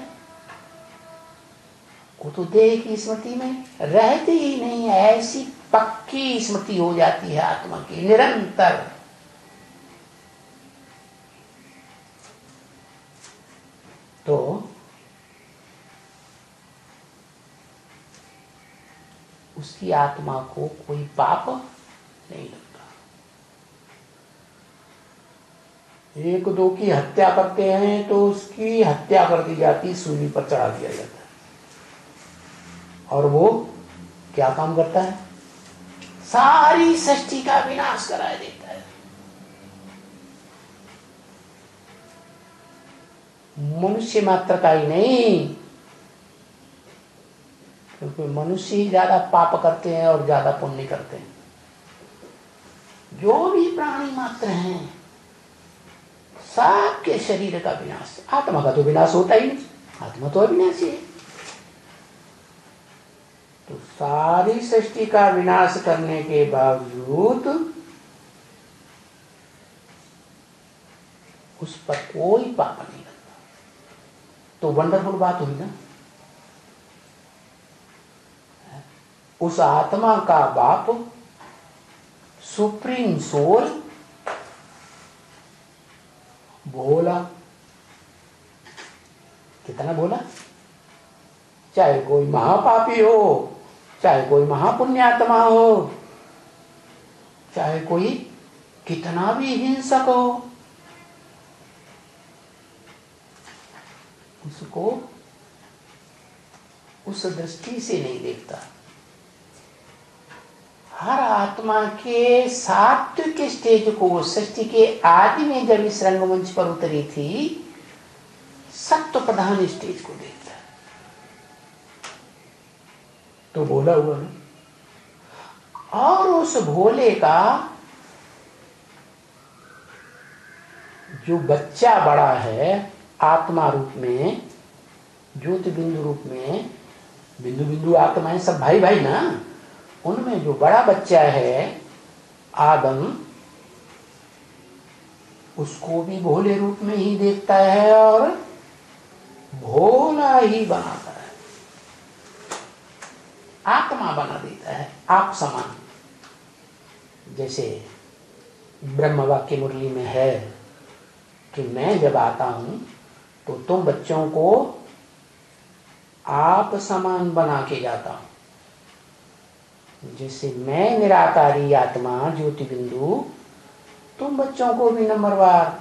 वो तो देह की स्मृति में रहती ही नहीं, ऐसी पक्की स्मृति हो जाती है आत्मा की निरंतर। तो उसकी आत्मा को कोई पाप नहीं लगता। एक दो की हत्या करते हैं तो उसकी हत्या कर दी जाती, सूली पर चढ़ा दिया जाता है, और वो क्या काम करता है? सारी सृष्टि का विनाश करा देता है। मनुष्य मात्र का ही नहीं, क्योंकि मनुष्य ही ज्यादा पाप करते हैं और ज्यादा पुण्य करते हैं। जो भी प्राणी मात्र हैं, सबके शरीर का विनाश। आत्मा का तो विनाश होता ही नहीं, आत्मा तो अविनाशी है। तो सारी सृष्टि का विनाश करने के बावजूद उस पर कोई पाप नहीं लगता। तो वंडरफुल बात हुई ना। उस आत्मा का बाप सुप्रीम सोल भोला। कितना भोला? चाहे कोई महापापी हो, चाहे कोई महापुण्यात्मा हो, चाहे कोई कितना भी हिंसक हो, उसको उस दृष्टि से नहीं देखता। हर आत्मा के सात्विक स्टेज को सृष्टि के आदि में जब इस रंगमंच पर उतरी थी, सत्व प्रधान स्टेज को देखता है। तो भोला हुआ ना। और उस भोले का जो बच्चा बड़ा है आत्मा रूप में, ज्योति बिंदु रूप में, बिंदु बिंदु आत्माएं सब भाई भाई ना, उनमें जो बड़ा बच्चा है आदम, उसको भी भोले रूप में ही देखता है और भोला ही बनाता है, आत्मा बना देता है आप समान। जैसे ब्रह्म वाक्य मुरली में है कि मैं जब आता हूं तो तुम बच्चों को आप समान बना के जाता हूं। जैसे मैं निराकारी आत्मा ज्योति बिंदु, तुम बच्चों को भी नंबरवार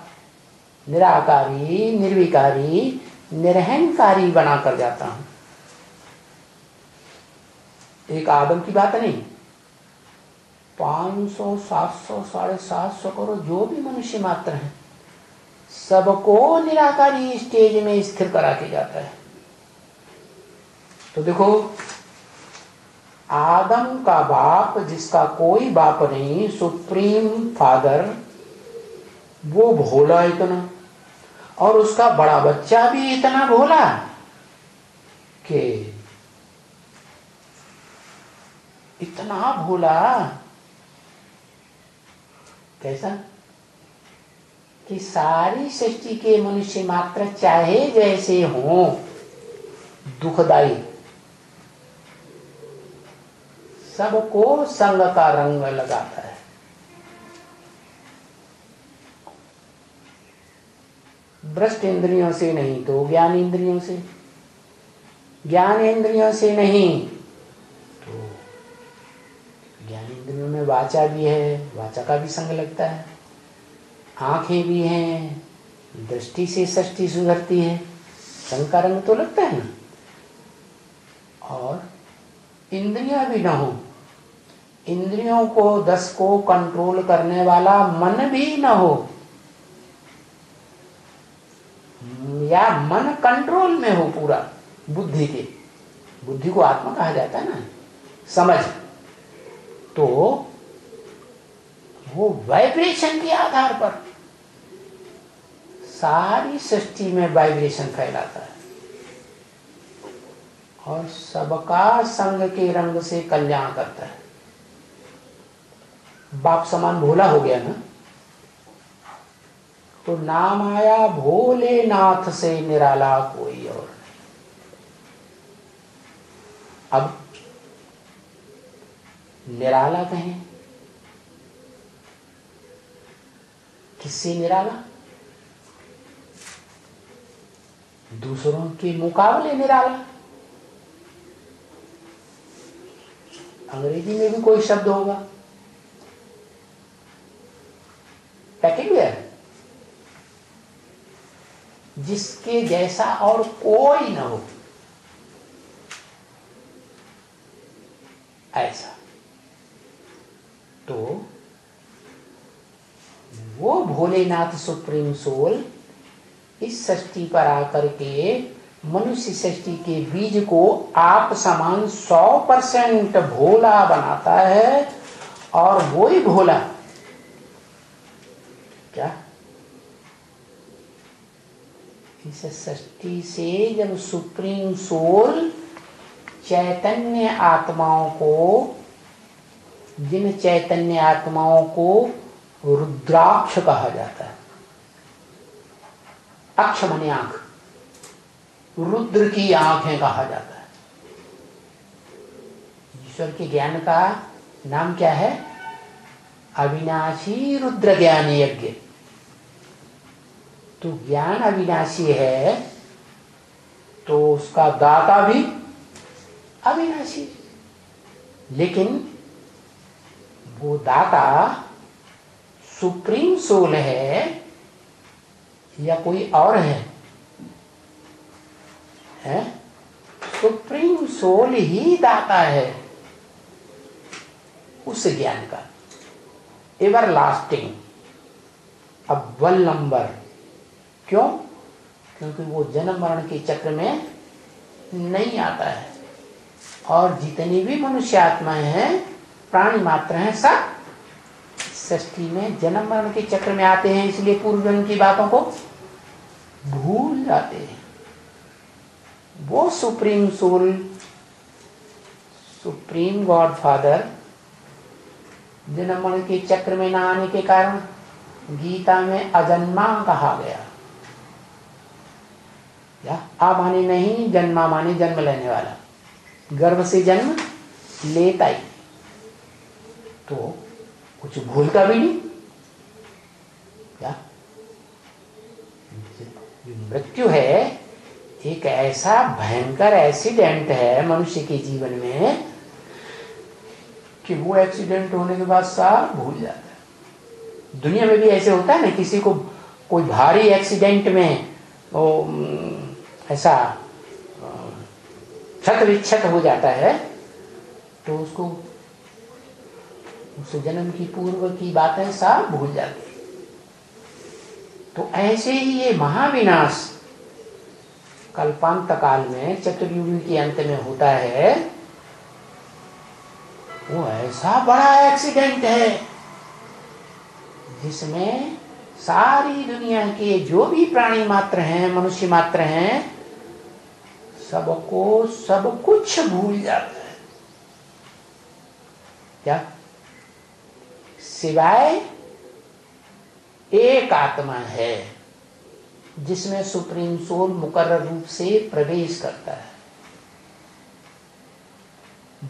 निराकारी, निर्विकारी, निरहंकारी बनाकर जाता हूं। एक आदम की बात नहीं, 500, 700, 750 करोड़ जो भी मनुष्य मात्र हैं, सबको निराकारी स्टेज में स्थिर करा के जाता है। तो देखो, आदम का बाप जिसका कोई बाप नहीं, सुप्रीम फादर, वो भोला इतना, और उसका बड़ा बच्चा भी इतना भोला कि इतना भोला कैसा कि सारी सृष्टि के मनुष्य मात्र चाहे जैसे हो दुखदाई, सबको संग का रंग लगाता है। दृष्ट इंद्रियों से नहीं तो ज्ञान इंद्रियों से, ज्ञान इंद्रियों से नहीं तो ज्ञान इंद्रियों में वाचा भी है, वाचा का भी संग लगता है, आंखें भी हैं, दृष्टि से सृष्टि सुधरती है, रंग का रंग तो लगता है ना। और इंद्रियां भी ना हो, इंद्रियों को 10 को कंट्रोल करने वाला मन भी ना हो, या मन कंट्रोल में हो पूरा बुद्धि के, बुद्धि को आत्मा कहा जाता है ना, समझ, तो वो वाइब्रेशन के आधार पर सारी सृष्टि में वाइब्रेशन फैलाता है और सबका संग के रंग से कल्याण करता है। बाप समान भोला हो गया ना, तो नाम आया भोलेनाथ से निराला कोई और नहीं। अब निराला कहें, किससे निराला? दूसरों के मुकाबले निराला। अंग्रेजी में भी कोई शब्द होगा, पेक्यूलियर, जिसके जैसा और कोई न हो, ऐसा। तो वो भोलेनाथ सुप्रीम सोल इस सृष्टि पर आकर के मनुष्य सृष्टि के बीज को आप समान 100% भोला बनाता है। और वही भोला क्या इस सृष्टि से जब सुप्रीम सोल चैतन्य आत्माओं को, जिन चैतन्य आत्माओं को रुद्राक्ष कहा जाता है, अक्ष माने आंख, रुद्र की आंखें कहा जाता है। ईश्वर के ज्ञान का नाम क्या है? अविनाशी रुद्र ज्ञान यज्ञ। तो ज्ञान अविनाशी है तो उसका दाता भी अविनाशी, लेकिन वो दाता सुप्रीम सोल है या कोई और है? सुप्रीम सोल ही दाता है उस ज्ञान का, एवर लास्टिंग, अव्वल नंबर। क्यों? क्योंकि वो जन्म मरण के चक्र में नहीं आता है। और जितनी भी मनुष्य आत्माएं हैं, प्राणी मात्र हैं, सब सृष्टि में जन्म मरण के चक्र में आते हैं, इसलिए पूर्व जन्म की बातों को भूल जाते हैं। वो supreme soul, supreme god father जन्म मरण के चक्र में न आने के कारण गीता में अजन्मा कहा गया। या आ माने नहीं, जन्मा माने जन्म लेने वाला, गर्भ से जन्म लेता ही, तो कुछ भूलता भी नहीं। क्या मृत्यु है एक ऐसा भयंकर एक्सीडेंट है मनुष्य के जीवन में कि वो एक्सीडेंट होने के बाद सब भूल जाता है। दुनिया में भी ऐसे होता है ना, किसी को कोई भारी एक्सीडेंट में वो ऐसा क्षत विक्षत हो जाता है तो उसको उस जन्म की पूर्व की बातें सब भूल जाती। तो ऐसे ही ये महाविनाश कल्पांत काल में चतुर्युगी के अंत में होता है। वो ऐसा बड़ा एक्सीडेंट है जिसमें सारी दुनिया के जो भी प्राणी मात्र हैं, मनुष्य मात्र हैं, सबको सब कुछ भूल जाता है। क्या? सिवाय एक आत्मा है जिसमें सुप्रीम सोल मुकर्रर रूप से प्रवेश करता है,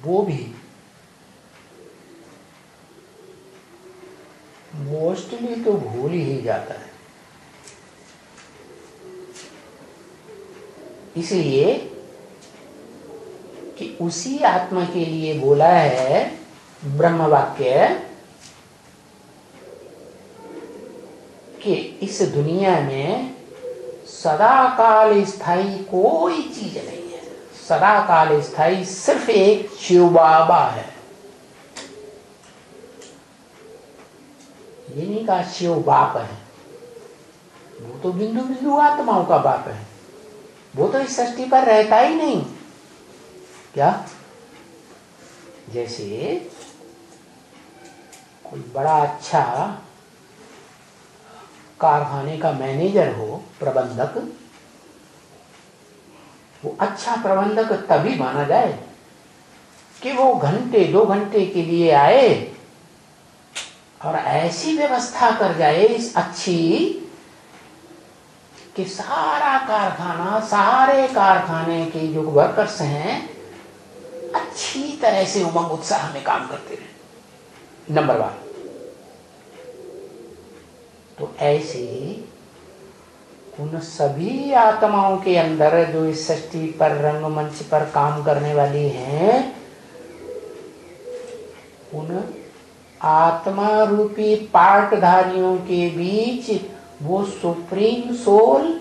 वो भी मोस्टली तो भूल ही जाता है। इसलिए कि उसी आत्मा के लिए बोला है ब्रह्म वाक्य कि इस दुनिया में सदा काल स्थायी कोई चीज नहीं है। सदा काल स्थायी सिर्फ एक शिव बाबा है। ये नहीं कहा शिव बाप है, वो तो बिंदु बिंदु आत्माओं का बाप है। वो तो इस सृष्टि पर रहता ही नहीं। क्या? जैसे कोई बड़ा अच्छा कारखाने का मैनेजर हो, प्रबंधक, वो अच्छा प्रबंधक तभी माना जाए कि वो घंटे 2 घंटे के लिए आए और ऐसी व्यवस्था कर जाए इस अच्छी कि सारा कारखाना, सारे कारखाने के जो वर्कर्स हैं अच्छी तरह से उमंग उत्साह में काम करते रहे। नंबर 1। तो ऐसे ही उन सभी आत्माओं के अंदर जो इस सृष्टि पर रंगमंच पर काम करने वाली हैं, उन आत्मा रूपी पार्टधारियों के बीच वो सुप्रीम सोल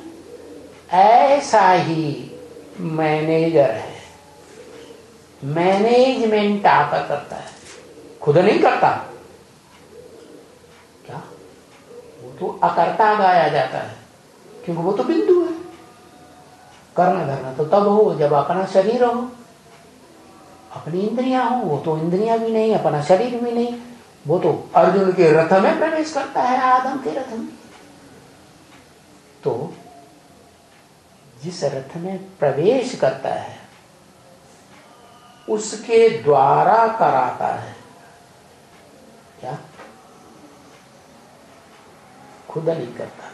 ऐसा ही मैनेजर है। मैनेजमेंट आकर करता है, खुद नहीं करता। क्या? वो तो अकर्ता गाया जाता है, क्योंकि वो तो बिंदु है। करना धरना तो तब हो जब अपना शरीर हो, अपनी इंद्रियां हो। वो तो इंद्रियां भी नहीं, अपना शरीर भी नहीं। वो तो अर्जुन के रथ में प्रवेश करता है, आदम के रथ में। तो जिस रथ में प्रवेश करता है उसके द्वारा कराता है। क्या? खुद नहीं करता।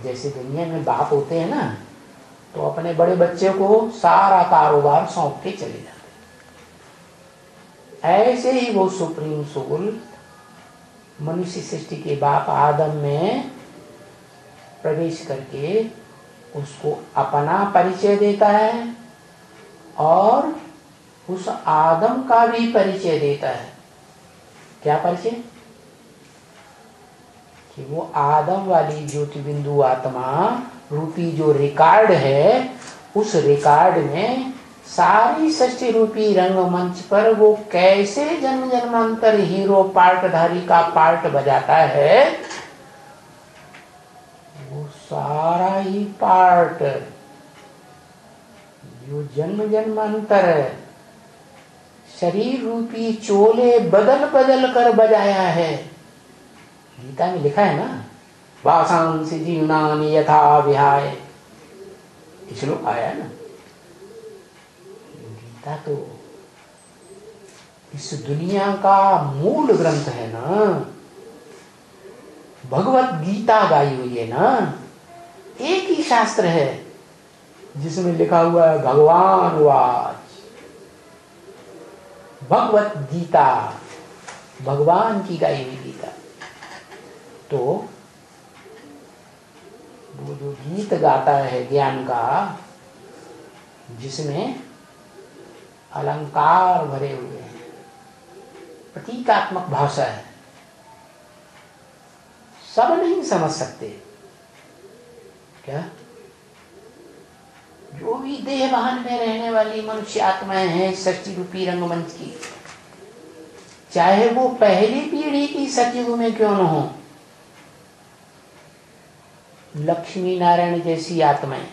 जैसे दुनिया में बाप होते हैं ना, तो अपने बड़े बच्चे को सारा कारोबार सौंप के चले जाते। ऐसे ही वो सुप्रीम सोल मनुष्य सृष्टि के बाप आदम में प्रवेश करके उसको अपना परिचय देता है और उस आदम का भी परिचय देता है। क्या परिचय? कि वो आदम वाली ज्योति बिंदु आत्मा रूपी जो रिकॉर्ड है, उस रिकॉर्ड में सारी सृष्टि रूपी रंगमंच पर वो कैसे जन्म जन्मांतर हीरो पार्टधारी का पार्ट बजाता है, वो सारा ही पार्ट जो जन्म जन्मांतर शरीर रूपी चोले बदल बदल कर बजाया है। गीता में लिखा है ना, वासांसि जीवनानि यथा विहाय, श्लोक आया ना। गीता तो इस दुनिया का मूल ग्रंथ है ना। भगवत गीता गाई हुई है ना। एक ही शास्त्र है जिसमें लिखा हुआ है भगवान वाच। भगवत गीता, भगवान की गाई हुई गीता। तो वो जो गीत गाता है ज्ञान का, जिसमें अलंकार भरे हुए हैं, प्रतीकात्मक भाषा है, सब नहीं समझ सकते। क्या? जो भी देहवान में रहने वाली मनुष्य आत्माएं हैं सृष्टि रूपी रंगमंच की, चाहे वो पहली पीढ़ी की सतयुग में क्यों न हो, लक्ष्मी नारायण जैसी आत्माएं,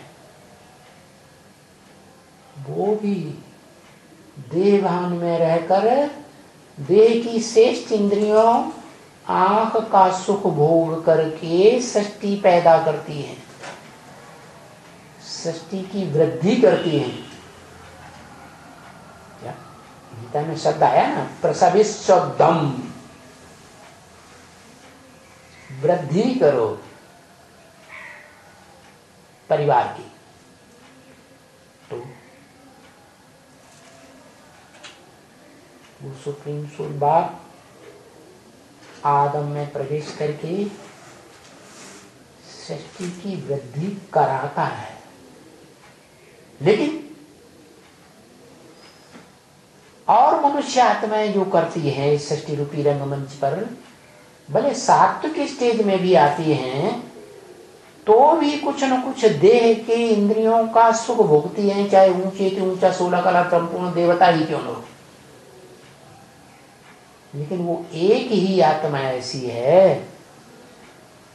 वो भी देहभान में रहकर देह की श्रेष्ठ इंद्रियों आंख का सुख भोग करके सृष्टि पैदा करती हैं, सृष्टि की वृद्धि करती हैं। क्या? गीता में शब्द आया ना, प्रसविष्यदम, वृद्धि करो परिवार की। तो वो सुप्रीम सोल बाप आदम में प्रवेश करके सृष्टि की वृद्धि कराता है। लेकिन और मनुष्य आत्माएं जो करती है सृष्टि रूपी रंगमंच पर, भले सात्विक स्टेज में भी आती हैं, तो भी कुछ न कुछ देह के इंद्रियों का सुख भोगती हैं, चाहे ऊंचे से ऊंचा 16 कला संपूर्ण देवता ही क्यों न हो। लेकिन वो एक ही आत्मा ऐसी है,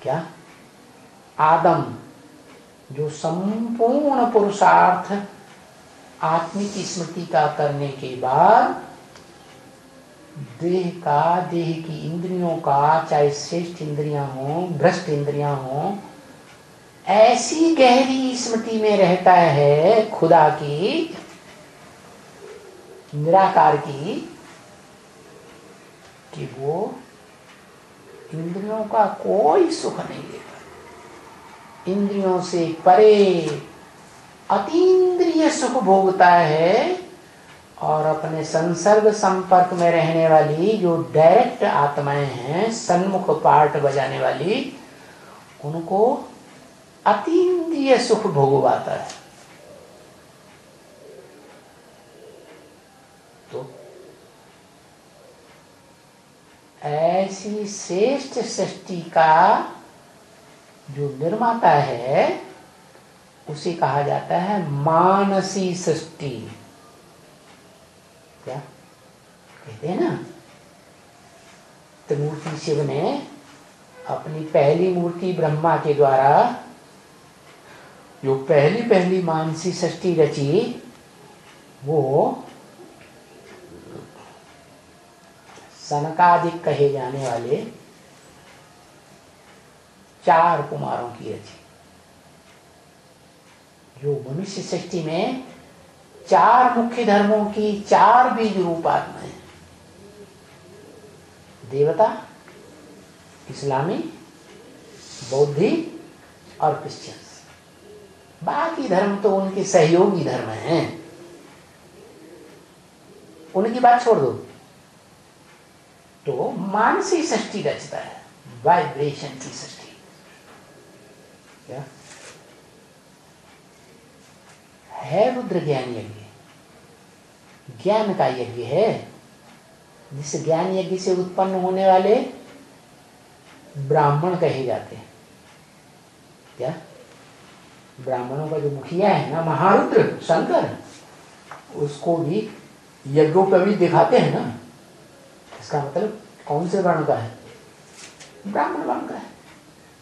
क्या, आदम, जो संपूर्ण पुरुषार्थ आत्मिक स्मृति का करने के बाद देह का, देह की इंद्रियों का, चाहे श्रेष्ठ इंद्रियां हो, भ्रष्ट इंद्रियां हो, ऐसी गहरी स्मृति में रहता है खुदा की, निराकार की, कि वो इंद्रियों का कोई सुख नहीं लेता, इंद्रियों से परे अतीन्द्रिय सुख भोगता है। और अपने संसर्ग संपर्क में रहने वाली जो डायरेक्ट आत्माएं हैं, सन्मुख पार्ट बजाने वाली, उनको अतीन्द्रिय सुख भोगवाता है। तो ऐसी श्रेष्ठ सृष्टि का जो निर्माता है उसे कहा जाता है मानसी सृष्टि। क्या कहते हैं ना, त्रिमूर्ति शिव ने अपनी पहली मूर्ति ब्रह्मा के द्वारा जो पहली मानसी सृष्टि रची, वो सनकादिक कहे जाने वाले 4 कुमारों की रची। जो मनुष्य सृष्टि में 4 मुख्य धर्मों की 4 बीज रूप आत्माएं, देवता, इस्लामी, बौद्धि और क्रिश्चियंस। बाकी धर्म तो उनके सहयोगी धर्म हैं, उनकी बात छोड़ दो। तो मानसी सृष्टि रचता है, वाइब्रेशन की सृष्टि। क्या है? रुद्र ज्ञान यज्ञ, ज्ञान का यज्ञ है, जिस ज्ञान यज्ञ से उत्पन्न होने वाले ब्राह्मण कहे जाते हैं। क्या ब्राह्मणों का जो मुखिया है ना, महारुद्र शंकर, उसको भी यज्ञों पर भी दिखाते हैं ना। इसका मतलब कौन से वर्ण का है? ब्राह्मण वर्ण का है।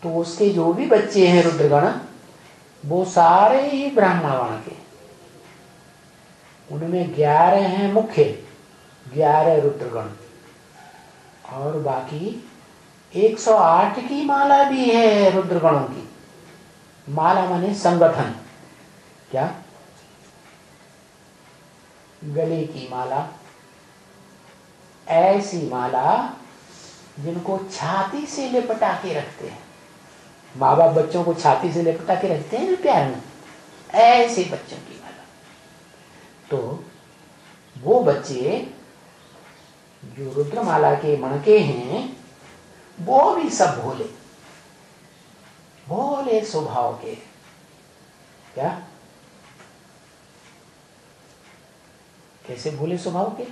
तो उसके जो भी बच्चे हैं रुद्रगण, वो सारे ही ब्राह्मण वर्ण के। उनमें 11 हैं मुख्य, 11 रुद्रगण, और बाकी 108 की माला भी है रुद्रगणों की। माला माने संगठन। क्या? गले की माला, ऐसी माला जिनको छाती से लिपटा के रखते हैं। माँ बाप बच्चों को छाती से लिपटा के रखते हैं ना प्यार में, ऐसे बच्चों की माला। तो वो बच्चे जो रुद्रमाला के मणके हैं, वो भी सब भोले भोले स्वभाव के। क्या? कैसे भोले स्वभाव के?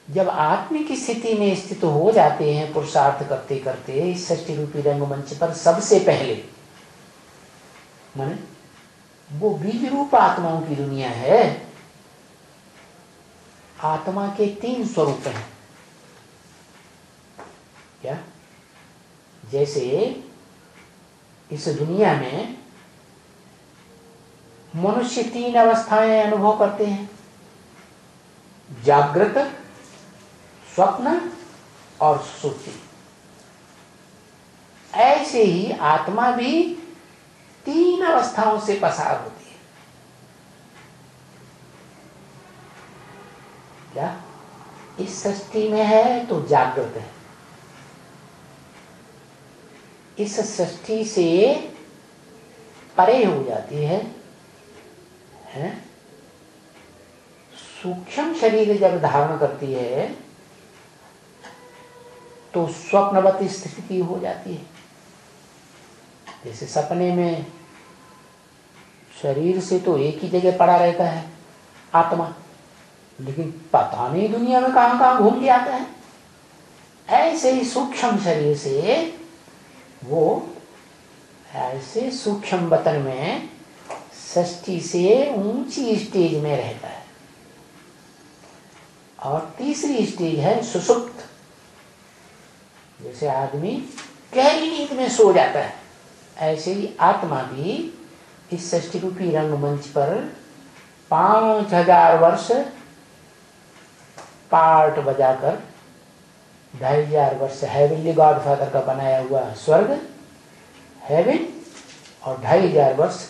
जब आत्मिक स्थिति में स्थित हो जाते हैं पुरुषार्थ करते करते इस सृष्टि रूपी रंगमंच पर, सबसे पहले माने वो बीज रूप आत्माओं की दुनिया है। आत्मा के 3 स्वरूप हैं। क्या? जैसे इस दुनिया में मनुष्य 3 अवस्थाएं अनुभव करते हैं, जागृत, स्वप्न और सुषुप्ति। ऐसे ही आत्मा भी 3 अवस्थाओं से पसार होती है। क्या? इस सृष्टि में है तो जागृत है, इस सृष्टि से परे हो जाती है? सूक्ष्म शरीर जब धारण करती है तो स्वप्नवत स्थिति हो जाती है। जैसे सपने में शरीर से तो एक ही जगह पड़ा रहता है आत्मा, लेकिन पता नहीं दुनिया में कहां कहां घूम के आता है। ऐसे ही सूक्ष्म शरीर से वो ऐसे सूक्ष्म वतन में षष्ठी से ऊंची स्टेज में रहता है। और तीसरी स्टेज है सुषुप्त, जैसे आदमी गहरी नींद में सो जाता है, ऐसे ही आत्मा भी इस षष्ठी रूपी रंगमंच पर 5000 वर्ष पार्ट बजाकर 2500 वर्ष हेवनली गॉडफादर का बनाया हुआ स्वर्ग हेवन और 2500 वर्ष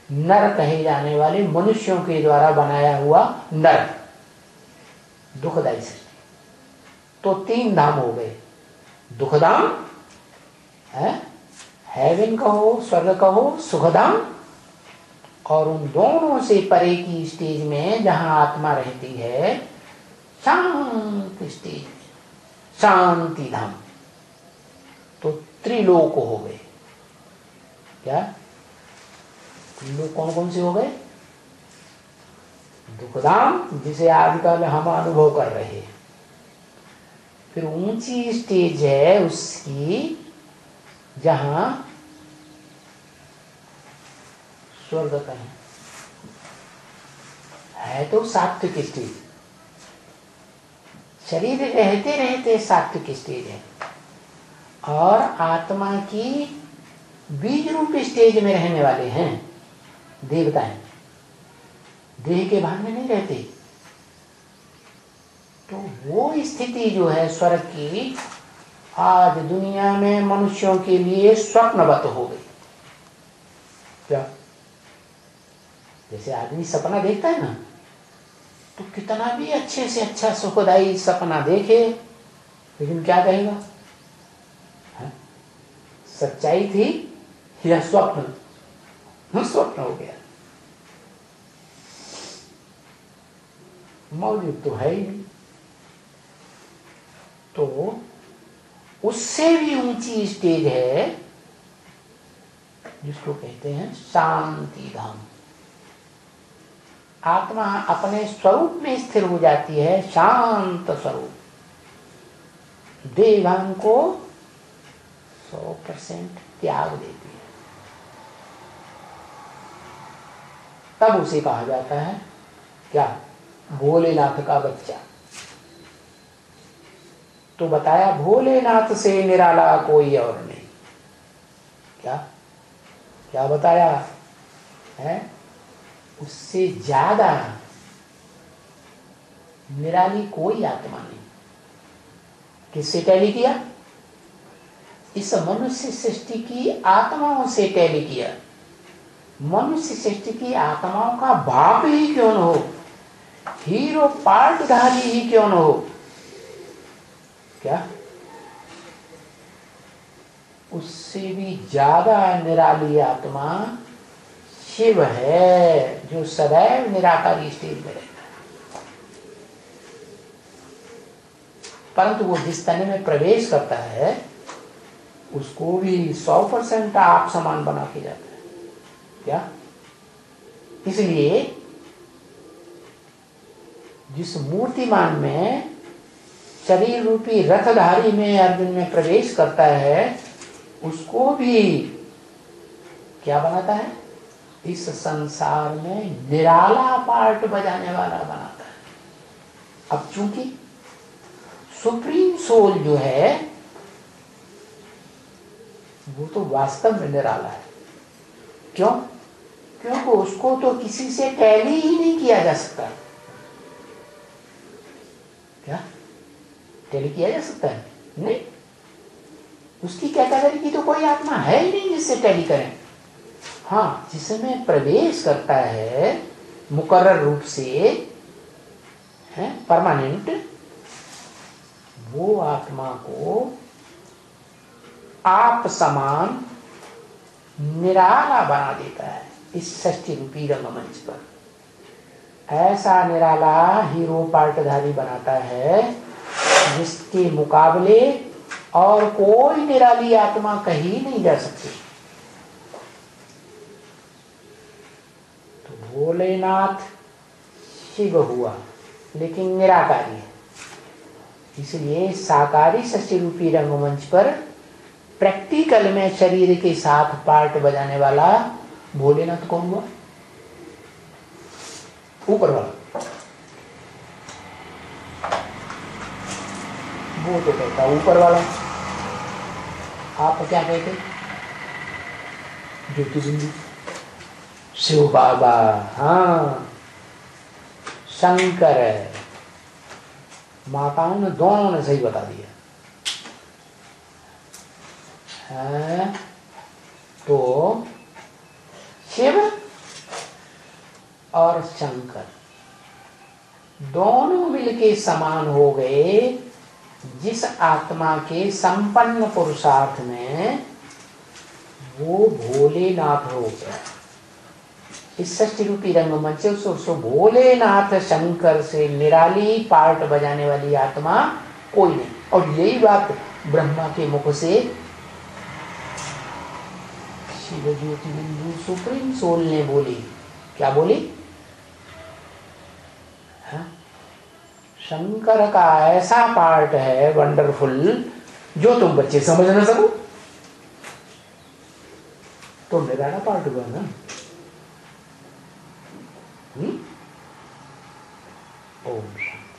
नर कहे जाने वाले मनुष्यों के द्वारा बनाया हुआ नरक, दुखदायी सृष्टि। तो 3 धाम हो गए, दुखधाम है, हेवन कहो, स्वर्ग कहो, सुखधाम, और उन दोनों से परे की स्टेज में जहां आत्मा रहती है, शांत स्टेज में, शांति धाम। तो त्रिलोक हो गए। क्या त्रिलोक कौन कौन से हो गए? दुखधाम, जिसे आजकल हम अनुभव कर रहे हैं। फिर ऊंची स्टेज है उसकी जहां स्वर्ग कहें है, तो सात्विक स्टेज, शरीर रहते रहते सात्विक स्टेज है। और आत्मा की बीज रूप स्टेज में रहने वाले हैं देवताएं, देह के भान में नहीं रहते। तो वो स्थिति जो है स्वर्ग की, आज दुनिया में मनुष्यों के लिए स्वप्नवत हो गई। क्या? जैसे आदमी सपना देखता है ना, तो कितना भी अच्छे से अच्छा सुखदायी सपना देखे, लेकिन क्या कहेगा? है? सच्चाई थी या स्वप्न? स्वप्न हो गया, मौजूद तो है ही नहीं। तो उससे भी ऊंची स्टेज है जिसको कहते हैं शांति धाम। आत्मा अपने स्वरूप में स्थिर हो जाती है, शांत स्वरूप, देहान को 100% त्याग देती है। तब उसे कहा जाता है क्या? भोलेनाथ का बच्चा। तो बताया भोलेनाथ से निराला कोई और नहीं। क्या क्या बताया है? उससे ज्यादा निराली कोई आत्मा नहीं। किससे टैली किया? इस मनुष्य सृष्टि की आत्माओं से टैली किया। मनुष्य सृष्टि की आत्माओं का बाप ही क्यों न हो, हीरो पार्टधारी ही क्यों न हो, क्या उससे भी ज्यादा निराली आत्मा शिव है, जो सदैव निराकारी स्टेज में रहता है। परंतु वो जिस तन में प्रवेश करता है उसको भी 100% आप समान बना के जाता है। क्या? इसलिए जिस मूर्तिमान में शरीर रूपी रथधारी में अर्जुन में प्रवेश करता है, उसको भी क्या बनाता है? इस संसार में निराला पार्ट बजाने वाला बनाता है। अब चूंकि सुप्रीम सोल जो है वो तो वास्तव में निराला है। क्यों? क्योंकि उसको तो किसी से टैली ही नहीं किया जा सकता। क्या टैली किया जा सकता है? नहीं। उसकी कैटेगरी की तो कोई आत्मा है ही नहीं जिससे टैली करें। हाँ, जिसमें प्रवेश करता है मुकर्रर रूप से, है परमानेंट, वो आत्मा को आप समान निराला बना देता है इस षष्ठी रूपी रंगमंच पर। ऐसा निराला हीरो पार्टधारी बनाता है जिसके मुकाबले और कोई निराली आत्मा कहीं नहीं जा सकती। तो भोलेनाथ शिव हुआ, लेकिन निराकारी है। इसलिए साकारी षष्ठी रूपी रंगमंच पर प्रैक्टिकल में शरीर के साथ पार्ट बजाने वाला भोलेनाथ कौन हुआ? ऊपर वाला। वो तो कहता ऊपर वाला, आप क्या कहते? ज्योतिबिंदु, शिव बाबा। हाँ, शंकर है। माताओं ने दोनों ने सही बता दिया है। तो शिव और शंकर दोनों मिलके समान हो गए। जिस आत्मा के संपन्न पुरुषार्थ में वो भोलेनाथ हो गया। इस षष्ठी रूपी रंगमंच से उसको भोलेनाथ शंकर से निराली पार्ट बजाने वाली आत्मा कोई नहीं। और यही बात ब्रह्मा के मुख से शिव ज्योति बिंदु सुप्रीम सोल ने बोली। क्या बोली? हाँ? शंकर का ऐसा पार्ट है वंडरफुल जो तुम बच्चे समझ ना सको, तो निराला पार्ट हुआ ना। ओम शांति।